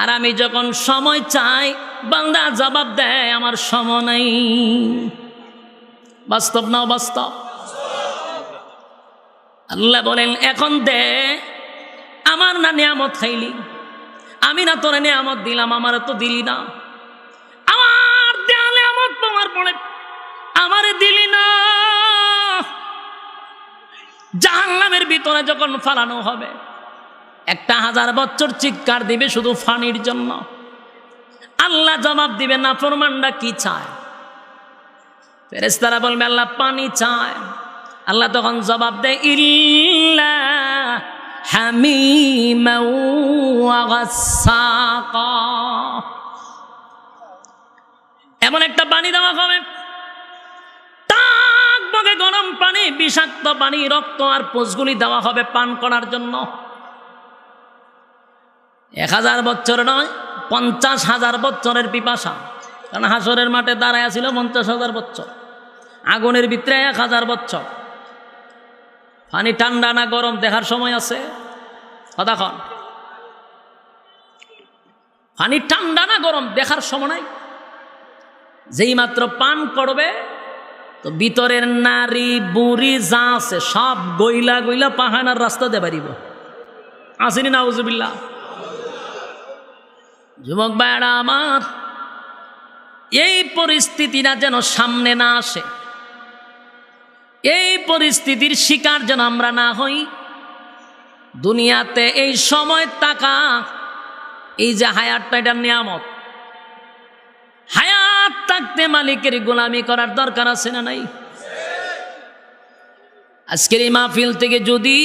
Speaker 1: আর আমি যখন সময় চাই বান্দা জবাব দেয় আমার সময় নাই। বাস্তব না বাস্তব? আল্লাহ বলেন এখন দে, আমার না নিয়ামত খাইলি, আমি না তোরে নিয়ামত দিলাম, আমার তো দিলি না। আমার দেয়া নিয়ামত পাওয়ার পরে আমারে দিলি না। জাহান্নামের ভিতরে যখন ফালানো হবে 1000 বছর চিৎকার দিবে শুধু পানির জন্য। আল্লাহ জবাব দিবে নাফরমানরা কি চায়? ফেরেশতারা বলবে আল্লাহ পানি চায়। আল্লাহ তখন জবাব দেয় ইল্লা হামিমা ওয়া গাসসাকা, এমন একটা পানি দেওয়া হবে টকবকে গরম পানি, বিষাক্ত পানি, রক্ত আর পুঁজগুলি দেওয়া হবে পান করার জন্য। 1000 বছর নয়, 50,000 বছরের পিপাসা। কারণ হাসরের মাঠে দাঁড়ায় ছিল 50,000 বছর, আগুনের ভিতরে 1000 বছর। পানি ঠান্ডা না গরম দেখার সময় আছে? কতক্ষণ? পানি ঠান্ডা না গরম দেখার সময় নাই। যেই মাত্র পান করবে তো ভিতরের নারী বুড়ি যা আছে সব গইলা গইলা পাহানার রাস্তা দিয়ে বাড়িব। আসেনি নাউজুবিল্লাহ? যুবক ভাইরা আমার, এই পরিস্থিতিটা যেন সামনে না আসে, এই পরিস্থিতির শিকার যেন আমরা না হই। দুনিয়াতে এই সময় টাকা, এই যে হায়াতটা, এটা নিয়ামত। হায়াত থাকতে মালিকের গোলামি করার দরকার আছে না নাই? আজকের এই মাহফিল থেকে যদি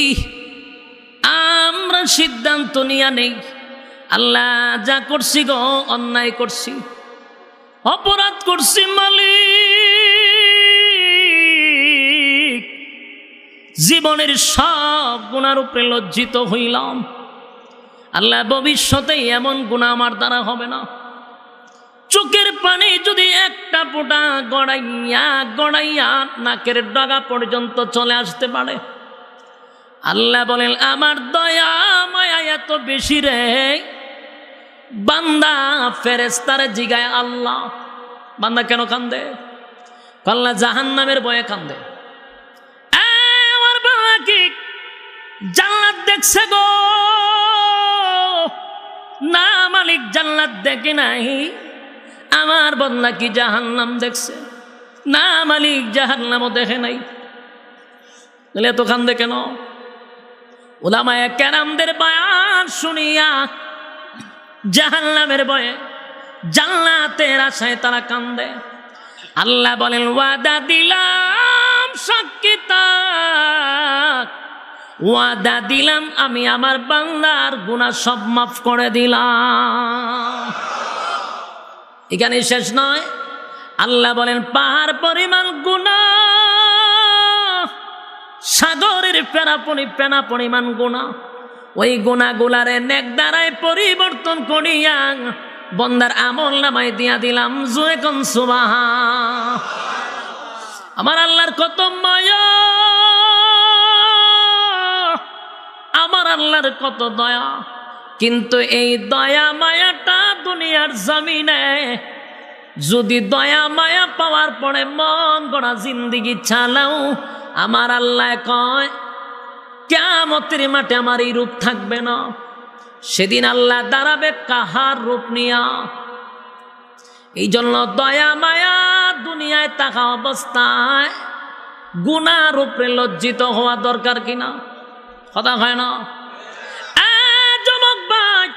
Speaker 1: আমরা সিদ্ধান্ত নিয়ে নেই আল্লাহ যা করছি গো অন্যায় করছি, অপরাধ করছি মালিক, জীবনের সব গুনার উপরে লজ্জিত হইলাম। আল্লাহ ভবিষ্যতে এমন গুনাহ আমার দ্বারা হবে না। চোখের পানি যদি একটা ফোঁটা গড়াইয়া গড়াইয়া নাকের ডগা পর্যন্ত চলে আসতে পারে, আল্লাহ বলেন আমার দয়া মায়া এত বেশি রে, বান্দা ফেরেশতারে জিগায় আল্লাহ বান্দা কেন কান্দে? আল্লাহ জাহান্নামের ভয়ে কান্দে। আমার বাবা কি জান্নাত দেখছে গো? না মালিক, জান্নাত দেখে নাই। আমার বান্দা কি জাহান্নাম দেখছে? না মালিক, জাহান্নামও দেখে নাই। তাহলে এত কান্দে কেন? উলামায়ে কেরামদের বয়ান শুনিয়া জাহান্নামের ভয়ে, জান্নাতের আশায় তারা কান্দে। আল্লাহ বলেন ওয়াদা দিলাম সাক্ষী থাক, ওয়াদা দিলাম আমি আমার বান্দার গুনাহ সব মাফ করে দিলাম। এখানে শেষ নয়, আল্লাহ বলেন পাহাড় পরিমাণ গুনাহ, সাগরের ফেনা পরিমাণ গুনাহ, ওই গুনাহগুলারে নেক দ্বারায় পরিবর্তন করিয়া বন্দার আমল নামায় দিয়া দিলাম। জোরে কোন সুবহান। আমার আল্লাহর কত মায়া, আমার আল্লাহর কত দয়া, কিন্তু এই দয়া মায়াটা দুনিয়ার জমিনে যদি দয়া মায়া পাওয়ার পরে মন গড়া জিন্দিগি চালাও, আমার আল্লাহ কয় কিয়ামতের মাঠে আমার এই রূপ থাকবে না। সেদিন আল্লাহ দাঁড়াবে কাহার রূপ নিয়া। এই জন্য দয়া মায়া দুনিয়ায় থাকা অবস্থায় গুনার উপরে লজ্জিত হওয়া দরকার কিনা? কথা হয় না? যুবক ভাই,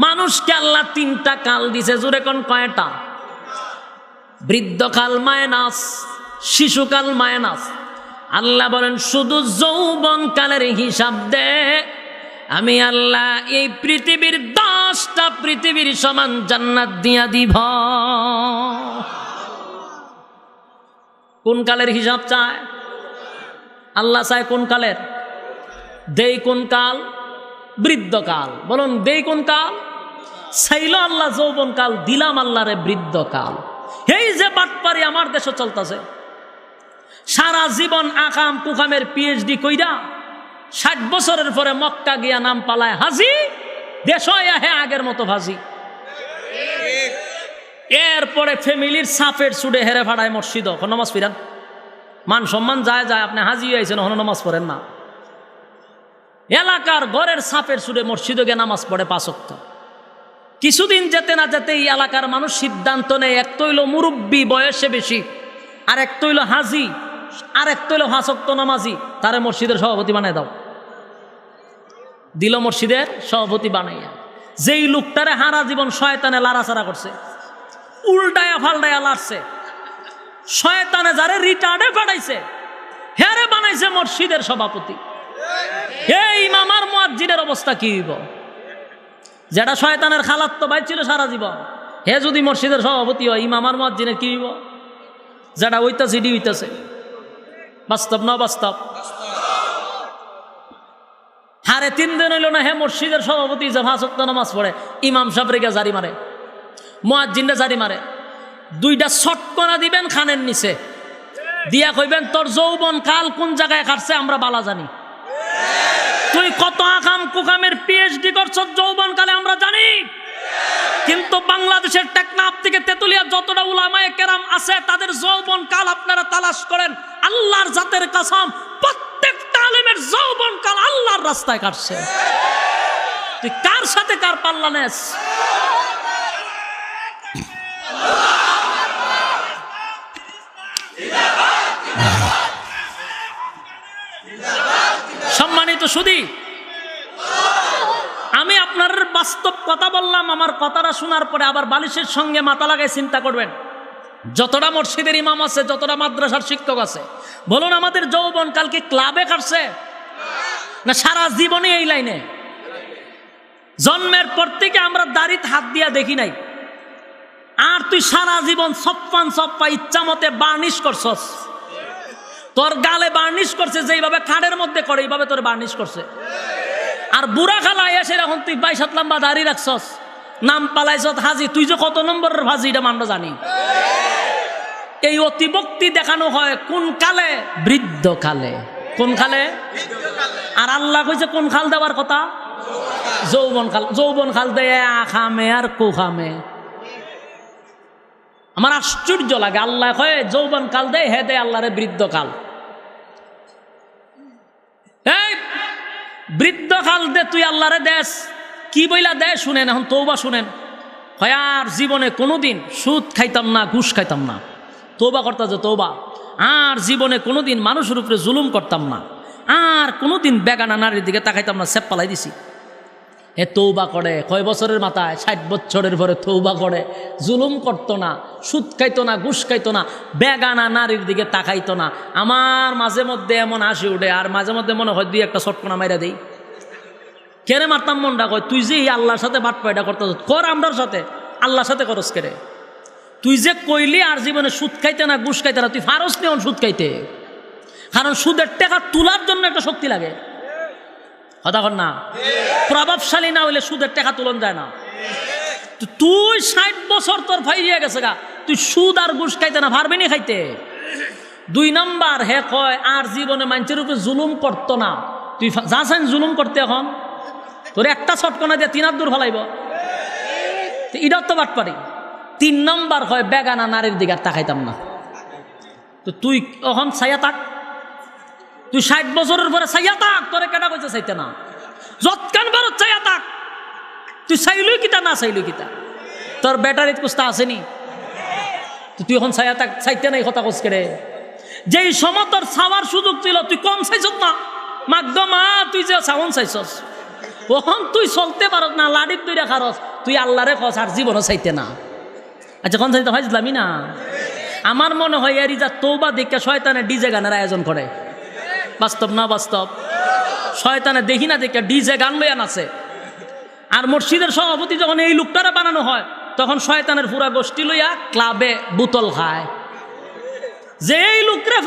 Speaker 1: মানুষকে আল্লাহ 3টা কাল দিছে। জোরে কোন কয়টা? বৃদ্ধকাল মাইনাস, শিশুকাল মাইনাস। আল্লাহ বলেন শুধু যৌবন কালের হিসাব দে, আমি আল্লাহ এই পৃথিবীর 10টা পৃথিবীর সমান জান্নাত দিয়া দিব। কোন কালের হিসাব চায় আল্লাহ? চায় কোন কালের? দেই কোন কাল? বৃদ্ধকাল। বলুন দেই কোন কাল? চাইল আল্লাহ যৌবন কাল, দিলাম আল্লাহরে বৃদ্ধকাল। এই যে বাটপারি আমার দেশে চলতেছে, সারা জীবন আকাম কুকামের পিএইচডি কইরা 60 বছরের পরে মক্কা গিয়া নাম পালায় হাজি, দেশ আগের মতো ভাজি। এরপরে ফ্যামিলির সাপের চুড়ে হেরে ফাড়ায় মসজিদ, নমাজ ফিরান। মান সম্মান যায় যায়, আপনি হাজি হয়েছেন, হন নামাজ পড়েন না। এলাকার ঘরের সাপের চুড়ে মসজিদে গিয়ে নামাজ পড়ে 5 ওয়াক্ত। কিছুদিন যেতে না যেতে এই এলাকার মানুষ সিদ্ধান্ত নেয়, এক তৈল মুরব্বী বয়সে বেশি, আর এক তৈল হাজি, আর এক তৈল 5 ওয়াক্ত নামাজি, তারে মসজিদের সভাপতি বানায় দাও। দিল মসজিদের সভাপতি বানাইয়া। যেই লোকটারে হারা জীবন শয়তানে লাড়াচাড়া করছে, উল্টায়া ফাল্টায়া লাড়ছে, শয়তানে যারে রিটার্ডে পাঠাইছে, হেরে বানাইছে মসজিদের সভাপতি। এই ইমামার মুয়াজ্জিনের অবস্থা কি হইব? যেটা শয়তানের খালাত তো ভাই ছিল সারা জীবন, হে যদি মসজিদের সভাপতি হয়, ইমামার মুয়াজ্জিনের কি হইব? যেটা হইতাছে ডি হইতাছে। বাস্তব না বাস্তব? হারে 3 দিন হইল না, হে মসজিদের সভাপতি যে 5 ওয়াক্ত নামাজ পড়ে, ইমাম সাহেব রেগে জারি মারে, মুয়াজ্জিনরে জারি মারে। 2টা শটকনা দিবেন খানের নিচে, দিয়া কইবেন তোর যৌবন কাল কোন জায়গায় কাটছে আমরা বালা জানি। তুই কত আকাম কুকামের পিএইচডি করছ যৌবন কালে আমরা জানি, কিন্তু বাংলাদেশের টেকনাফ থেকে তেতুলিয়া যতটা উলামায়ে কেরাম আছে তাদের যৌবন কাল আপনারা তালাশ করেন, আল্লাহর জাতের কসম প্রত্যেকটা আলেমের যৌবন কাল আল্লাহর রাস্তায় কাটছে। তুই কার সাথে কার পাল্লা নেস? সম্মানিত সুধী, আমি আপনার বাস্তব কথা বললাম। আমার কথাটা শোনার পরে আবার বালিশের সঙ্গে মাথা লাগাই চিন্তা করবেন। যতটা মসজিদের ইমাম আছে, যতটা মাদ্রাসার শিক্ষক আছে, বলুন আমাদের যৌবন কাল কি ক্লাবে কাটছে না সারা জীবনে এই লাইনে? জন্মের পর থেকে আমরা দাড়িতে হাত দিয়া দেখি নাই, আর তুই সারা জীবন সপ্পা ইচ্ছা মতে বার্নিশ করছস। তোর গালে বার্নিশ করছে যেইভাবে খাড়ের মধ্যে করে, এইভাবে তোর বার্নিশ করছে। আর বুড়া খালা এসে এখন তুই 22 লম্বা দাড়ি রাখছস, নাম পালাইছ হাজি। তুই যে কত নম্বরের হাজি এটা আমরা জানি। এই অতিভক্তি দেখানো হয় কোন কালে? বৃদ্ধকালে। কোন কালে? আর আল্লাহ কইছে কোন খাল দেওয়ার কথা? যৌবন কাল। যৌবন কাল দেয় আখামে আর কুখামে। আমার আশ্চর্য লাগে, আল্লাহ কয় যৌবন কাল দেয়, হে দেয় আল্লাহরে বৃদ্ধকাল। এই বৃদ্ধকাল দে তুই আল্লাহরে দেশ কি বইলা দে? শুনেন এখন তওবা শুনেন। হয় আর জীবনে কোনোদিন সুদ খাইতাম না, ঘুষ খাইতাম না। তওবা করতে যে তওবা। আর জীবনে কোনোদিন মানুষের উপরে জুলুম করতাম না, আর কোনোদিন বেগানা নারীর দিকে তাকাইতাম না, সেপ পালাই দিছি। এ তৌবা করে কয় বছরের মাথায় 60 বছরের পরে তৌবা করে, জুলুম করতো না, সুদ খাইতো না, ঘুষ খাইতো না, বেগানা নারীর দিকে তাকাইতো না। আমার মাঝে মধ্যে এমন হাসি উঠে, আর মাঝে মধ্যে মনে হয় দুই একটা শটকোনা মাইরা দেই। কেরে মারতাম মনটা কয়, তুই যে আল্লাহর সাথে বাট পয়টা করতে কর, আমরার সাথে আল্লাহর সাথে করস কেরে? তুই যে কইলি আর জীবনে সুদ খাইতে না, ঘুষ খাইতে না, তুই ফারস নেই সুদ খাইতে। কারণ সুদের টাকা তোলার জন্য একটা শক্তি লাগে, কথা কর না? প্রভাবশালী না হইলে সুদের টাকা তুলন যায় না। তুই 60 বছর তোর ফাইয়া গেছে গা, তুই সুদ আর ঘুষ খাইতে না, পারবি নি খাইতে। 2 নাম্বার, হে কয় আর জীবনে মানুষের উপরে জুলুম করতো না। তুই যা চান জুলুম করতে, এখন তোর একটা ছটকনা দিয়ে 3 হাত দূর ফেলাইব, এটাও তো বাট পারি। 3 নম্বর হয় বেগানা নারীর দিকে আর তাকাইতাম না। তো তুই এখন ছাইয়া থাক, তুই 60 বছরের পরে ছাইয়া থাক, তোরে কেটা কইছে চাইতে না, যৎকান বারত ছাইয়া থাক। তুই চাইলই কিতা না চাইলই কিতা, তোর ব্যাটারিত কুস্তা আসেনি, তুই এখন ছাইয়া থাক, চাইতে নাই কথা কস কেড়ে। যেই সময় তোর ছাওয়ার সুযোগ ছিল, তুই কম চাইছ না, মাকদমা তুই যে ছাওন চাইছস, ওখন তুই চলতে পারস না, লাড়ির তুই রেখারস, তুই আল্লাহরে খস আর জীবনও চাইতে না। আচ্ছা কোন চাইতে ভাইছিলামই না। আমার মনে হয় এর যা তৌবা দেখে শয়তানে ডিজে গানের আয়োজন করে। বাস্তব না বাস্তব? শয়তানে দেখি না দেখে ডিজে গান লইয়া নাচে। আর মসজিদের সভাপতি যখন এই লোকটারে বানানো হয়, তখন শয়তানের পুরা গোষ্ঠী লইয়া ক্লাবে বোতল খায়, যে এই লোকরে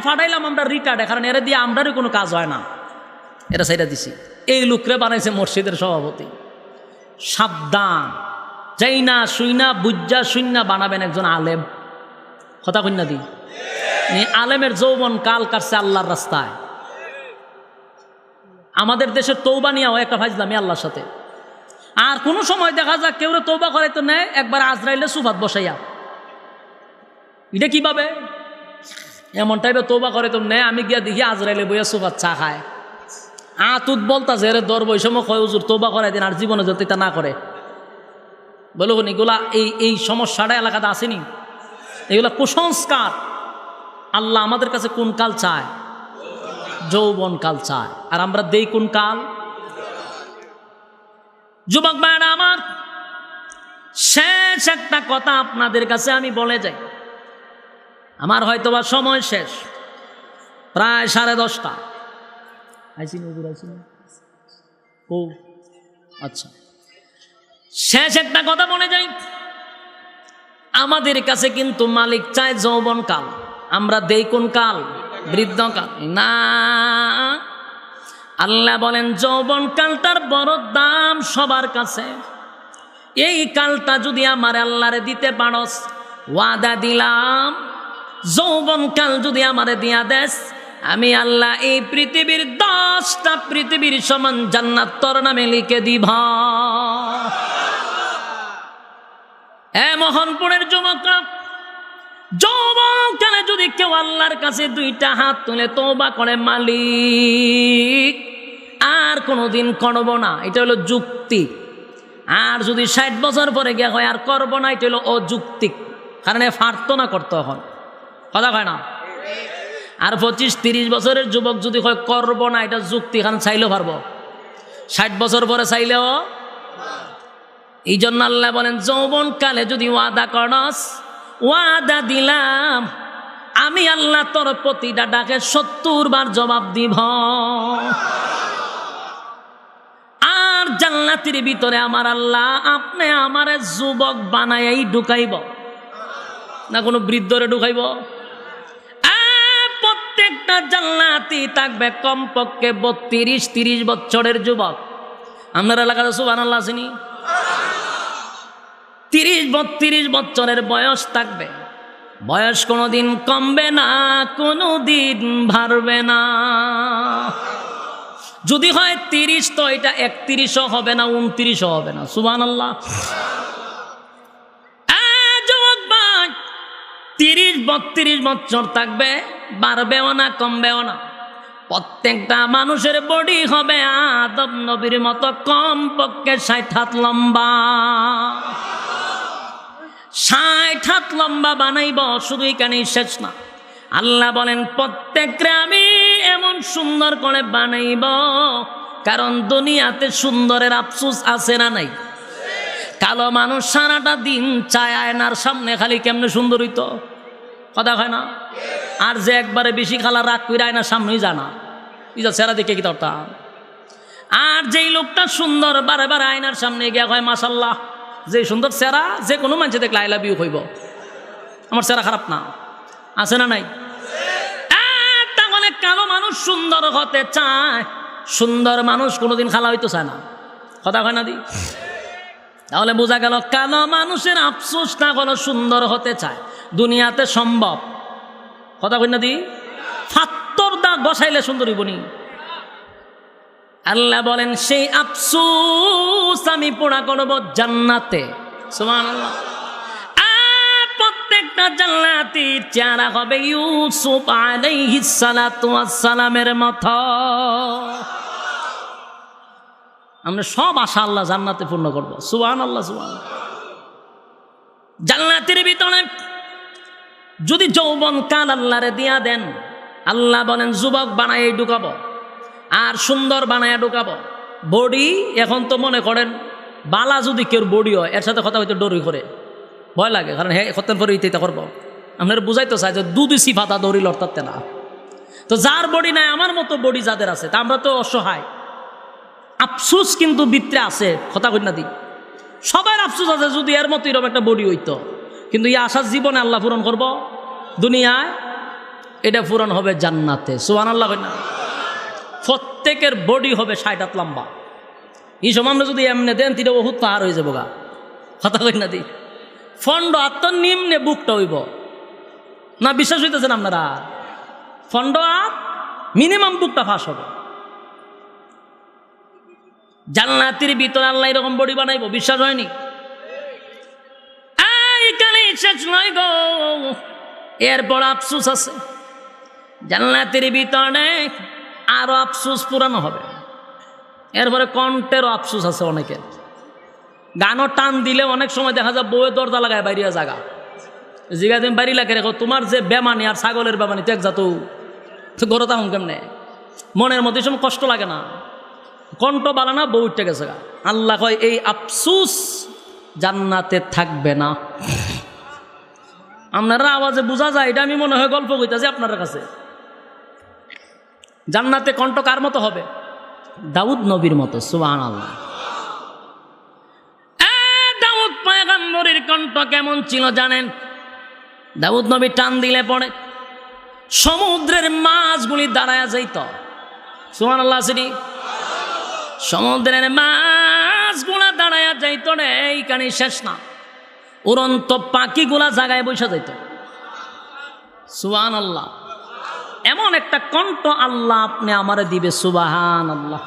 Speaker 1: ফাটাইলাম আমরা রিটার্ডে, কারণ এরা দিয়ে আমরারই কোনো কাজ হয় না, এটা সেইটা দিছি। এই লোকরে বানাইছে মসজিদের সভাপতি। সাবধান, যাই না শুই না বুজ্জা শুইনা বানাবেন একজন আলেম। কথা কন্যা দি, আলেমের যৌবন কাল কাটছে আল্লাহর রাস্তায়। আমাদের দেশের তৌবা নিয়েও একটা ফাইজলামি আল্লাহর সাথে। আর কোন সময় দেখা যাক কেউ তৌবা করে তো নেয় একবার আজরাইলে সুফাত বসাইয়া, এটা কিভাবে এমন টাইপের তৌবা করে তো নেয়। আমি গিয়া দেখি আজরাইলে বইয়া সুফাত চা খায়, আতুত বলতা যে রে দর বৈষম্য কয় হুজুর তৌবা করাই দিন, আর জীবনে যাতে তা না করে। বলো এগুলা এই সমস্যাটা এলাকাতে আসেনি, এগুলা কুসংস্কার। আল্লাহ আমাদের কাছে কোন কাল চায়? যৌবন কাল চায়, আর আমরা দেই কোন কাল? যুবক ভাইরা আমার, শেষ একটা কথা আপনাদের কাছে আমি বলে যাই। আমার হয়তোবা সময় শেষ, প্রায় 10:30। ও আচ্ছা, শেষ একটা কথা বলে যাই। আমাদের কাছে কিন্তু মালিক চায় যৌবন কাল, আমরা দেই কোন কাল? বৃদ্ধকাল না। আল্লাহ বলেন যৌবন কালটার বড় দাম সবার কাছে। এই কালটা যদি আমার আল্লাহরে দিতে পারস, ওয়াদা দিলাম যৌবন কাল যদি আমারে দিয়া দেস, আমি আল্লাহ এই পৃথিবীর 10টা পৃথিবীর সমান জান্নাত তোর নামে লিখে দিব। এ মোহনপুরের যুবকরা, যৌবনকালে যদি কেউ আল্লাহর কাছে 2টা হাত তুলে তওবা করে, মালিক আর কোনোদিন করব না, এটা হলো যুক্তি। আর যদি 60 বছর পরে গিয়া হয় আর করব না, এটা হলো অযৌক্তিক, কারণ পারতো না করতে, এখন কথা হয় না। আর 25-30 বছরের যুবক যদি হয় করব না, এটা যুক্তি, কারণ চাইলেও পারবো। 60 বছর পরে চাইলেও। এই জন্য আল্লাহ বলেন যৌবন কালে যদি ওয়াদা করস, ওয়াদা দিলাম আমি আল্লাহ তোর প্রতিটা ডাকে 70 বার জবাব দিব। আর জান্নাতের ভিতরে আমার আল্লাহ আপনি আমারে যুবক বানাইয়াই ঢুকাইব না, কোনো বৃদ্ধরে ঢুকাইব? প্রত্যেকটা জান্নাতি থাকবে কমপক্ষে 32-30 বছরের যুবক। আপনার এলাকাতে সুবহানাল্লাহ আসেনি? 30-32 বছরের বয়স থাকবে। বয়স কোনোদিন কমবে না, কোনোদিন বাড়বে না। যদি হয় 30, তো এটা 31ও হবে না, 29ও হবে না। সুবহানাল্লাহ। যুবক ভাই, 30-32 বছর থাকবে, বাড়বেও না, কমবেও না। প্রত্যেকটা মানুষের বডি হবে আদম নবীর মতো কমপক্ষে 60 হাত লম্বা। 60 হাত লম্বা বানাইব, শুধু এখানেই শেষ না। আল্লাহ বলেন প্রত্যেককে আমি এমন সুন্দর করে বানাইব কারণ দুনিয়াতে সুন্দরের আফসোস আছে না নাই? কালো মানুষ সারাটা দিন চায় আয়নার সামনে খালি কেমনে সুন্দর হইতো, কথা হয় না? আর যে একবারে বেশি খালা রাগ করে আয়নার সামনেই জানা ইজা চেহারা দেখে কি দরকার। আর যেই লোকটা সুন্দর বারে বারে আয়নার সামনে গিয়া হয় মাশাল্লাহ, যে সুন্দর চেহারা যে কোনো মানুষ দেখলে আই লাভ ইউ হইব, আমার চেহারা খারাপ না, আছে না নাই? তাহলে কালো মানুষ সুন্দর হতে চায়, সুন্দর মানুষ কোনোদিন খালা হইতে চায় না, কথা হয় না দি? তাহলে বোঝা গেল কালো মানুষের আফসোস না হলো সুন্দর হতে চায়, দুনিয়াতে সম্ভব, কথা কই না দি? ফাত্তর দা বসাইলে সুন্দর হইবনি। আল্লাহ বলেন সেই আফসোস আমি পুরা করব জান্নাতে, সুবহানাল্লাহ। আর প্রত্যেকটা জান্নাতীর চেহারা হবে ইউসুফ আলাইহিস সালাতু ওয়াস সালামের মতো। আমরা সব আশা আল্লাহ জান্নাতে পূর্ণ করবো, সুবহানাল্লাহ সুবহানাল্লাহ। জান্নাতের ভিতরে যদি যৌবন কাল আল্লাহরে দিয়া দেন, আল্লাহ বলেন যুবক বানায় ঢুকাবো আর সুন্দর বানায় ঢুকাবো। বডি এখন তো মনে করেন বালা যদি কেউ বডি হয় এর সাথে কথা হইতে ডরি করে, ভয় লাগে, কারণ হ্যাঁ কতদিন পরে ইতে করবো। আপনারা বুঝাইতে চাই যে দুধ সিফাতা দৌড়ি লড়তাতে না। তো যার বডি নাই, আমার মতো বডি যাদের আছে, তা আমরা তো অসহায়। আফসুস কিন্তু ভিতরে আছে, কথা কই না দি? সবার আফসুস আছে যদি এর মতো এরকম একটা বডি হইতো, কিন্তু এই আশার জীবনে আল্লাহ পূরণ করব দুনিয়ায়, এটা পূরণ হবে জান্নাতে, সুবহানাল্লাহ কই না? প্রত্যেকের বডি হবে 60 হাত লম্বা। এই সময় আমরা যদি এমনি দেন তিনটা বহুত পাহাড় হয়ে যাবো গা, কথা কই না দি? ফন্ড আত্ম নিম্নে বুকটা হইব না, বিশ্বাস হইতেছেন আপনারা? ফন্ড আত মিনিমাম বুকটা ফাঁস হবে। জান্নাতের ভিতরে আল্লাহ এরকম বডি বানাইবো, বিশ্বাস হয়নি? এইখানে শেষ নয় গো, এরপর আফসুস আছে। জান্নাতের ভিতরে আরো আফসুস পুরানো হবে। এরপরে কণ্ঠেরও আফসুস আছে অনেকের। গানও টান দিলে অনেক সময় দেখা যায় বউয়ের দরজা লাগায় বাইরিয়া জায়গা জিগা তুমি বাড়ি লাগে রেখো, তোমার যে বেমানি আর ছাগলের বেমানি তো এক যা, তো গরতা হন কেমনে মনের মধ্যে সময় কষ্ট লাগে না, কণ্ঠ বালা না, বউ উঠে গেছে গা। আল্লাহ কয় এই আফসুস জান্নাতে থাকবে না। আপনারা আওয়াজে বোঝা যায়, এটা আমি মনে হয় গল্প কইতাছি আপনার কাছে। জান্নাতে কণ্ঠ কার মতো হবে? দাউদ নবীর মতো, সুবহানাল্লাহ। দাউদ পয়গম্বরের কণ্ঠ কেমন ছিল জানেন? দাউদ নবী টান দিলে পড়ে সমুদ্রের মাছগুলি দাঁড়ায়া যাইত, সুবহানাল্লাহ। আসেনি? সমুদ্রের মাছগুলা দাঁড়ায়া যাইত রে, এইখানে শেষ না, উড়ন্ত পাখিগুলা জায়গায় বসে যাইত, সুবহানাল্লাহ। এমন একটা কণ্ঠ আল্লাহ আপনি আমারে দিবে, সুবহানাল্লাহ।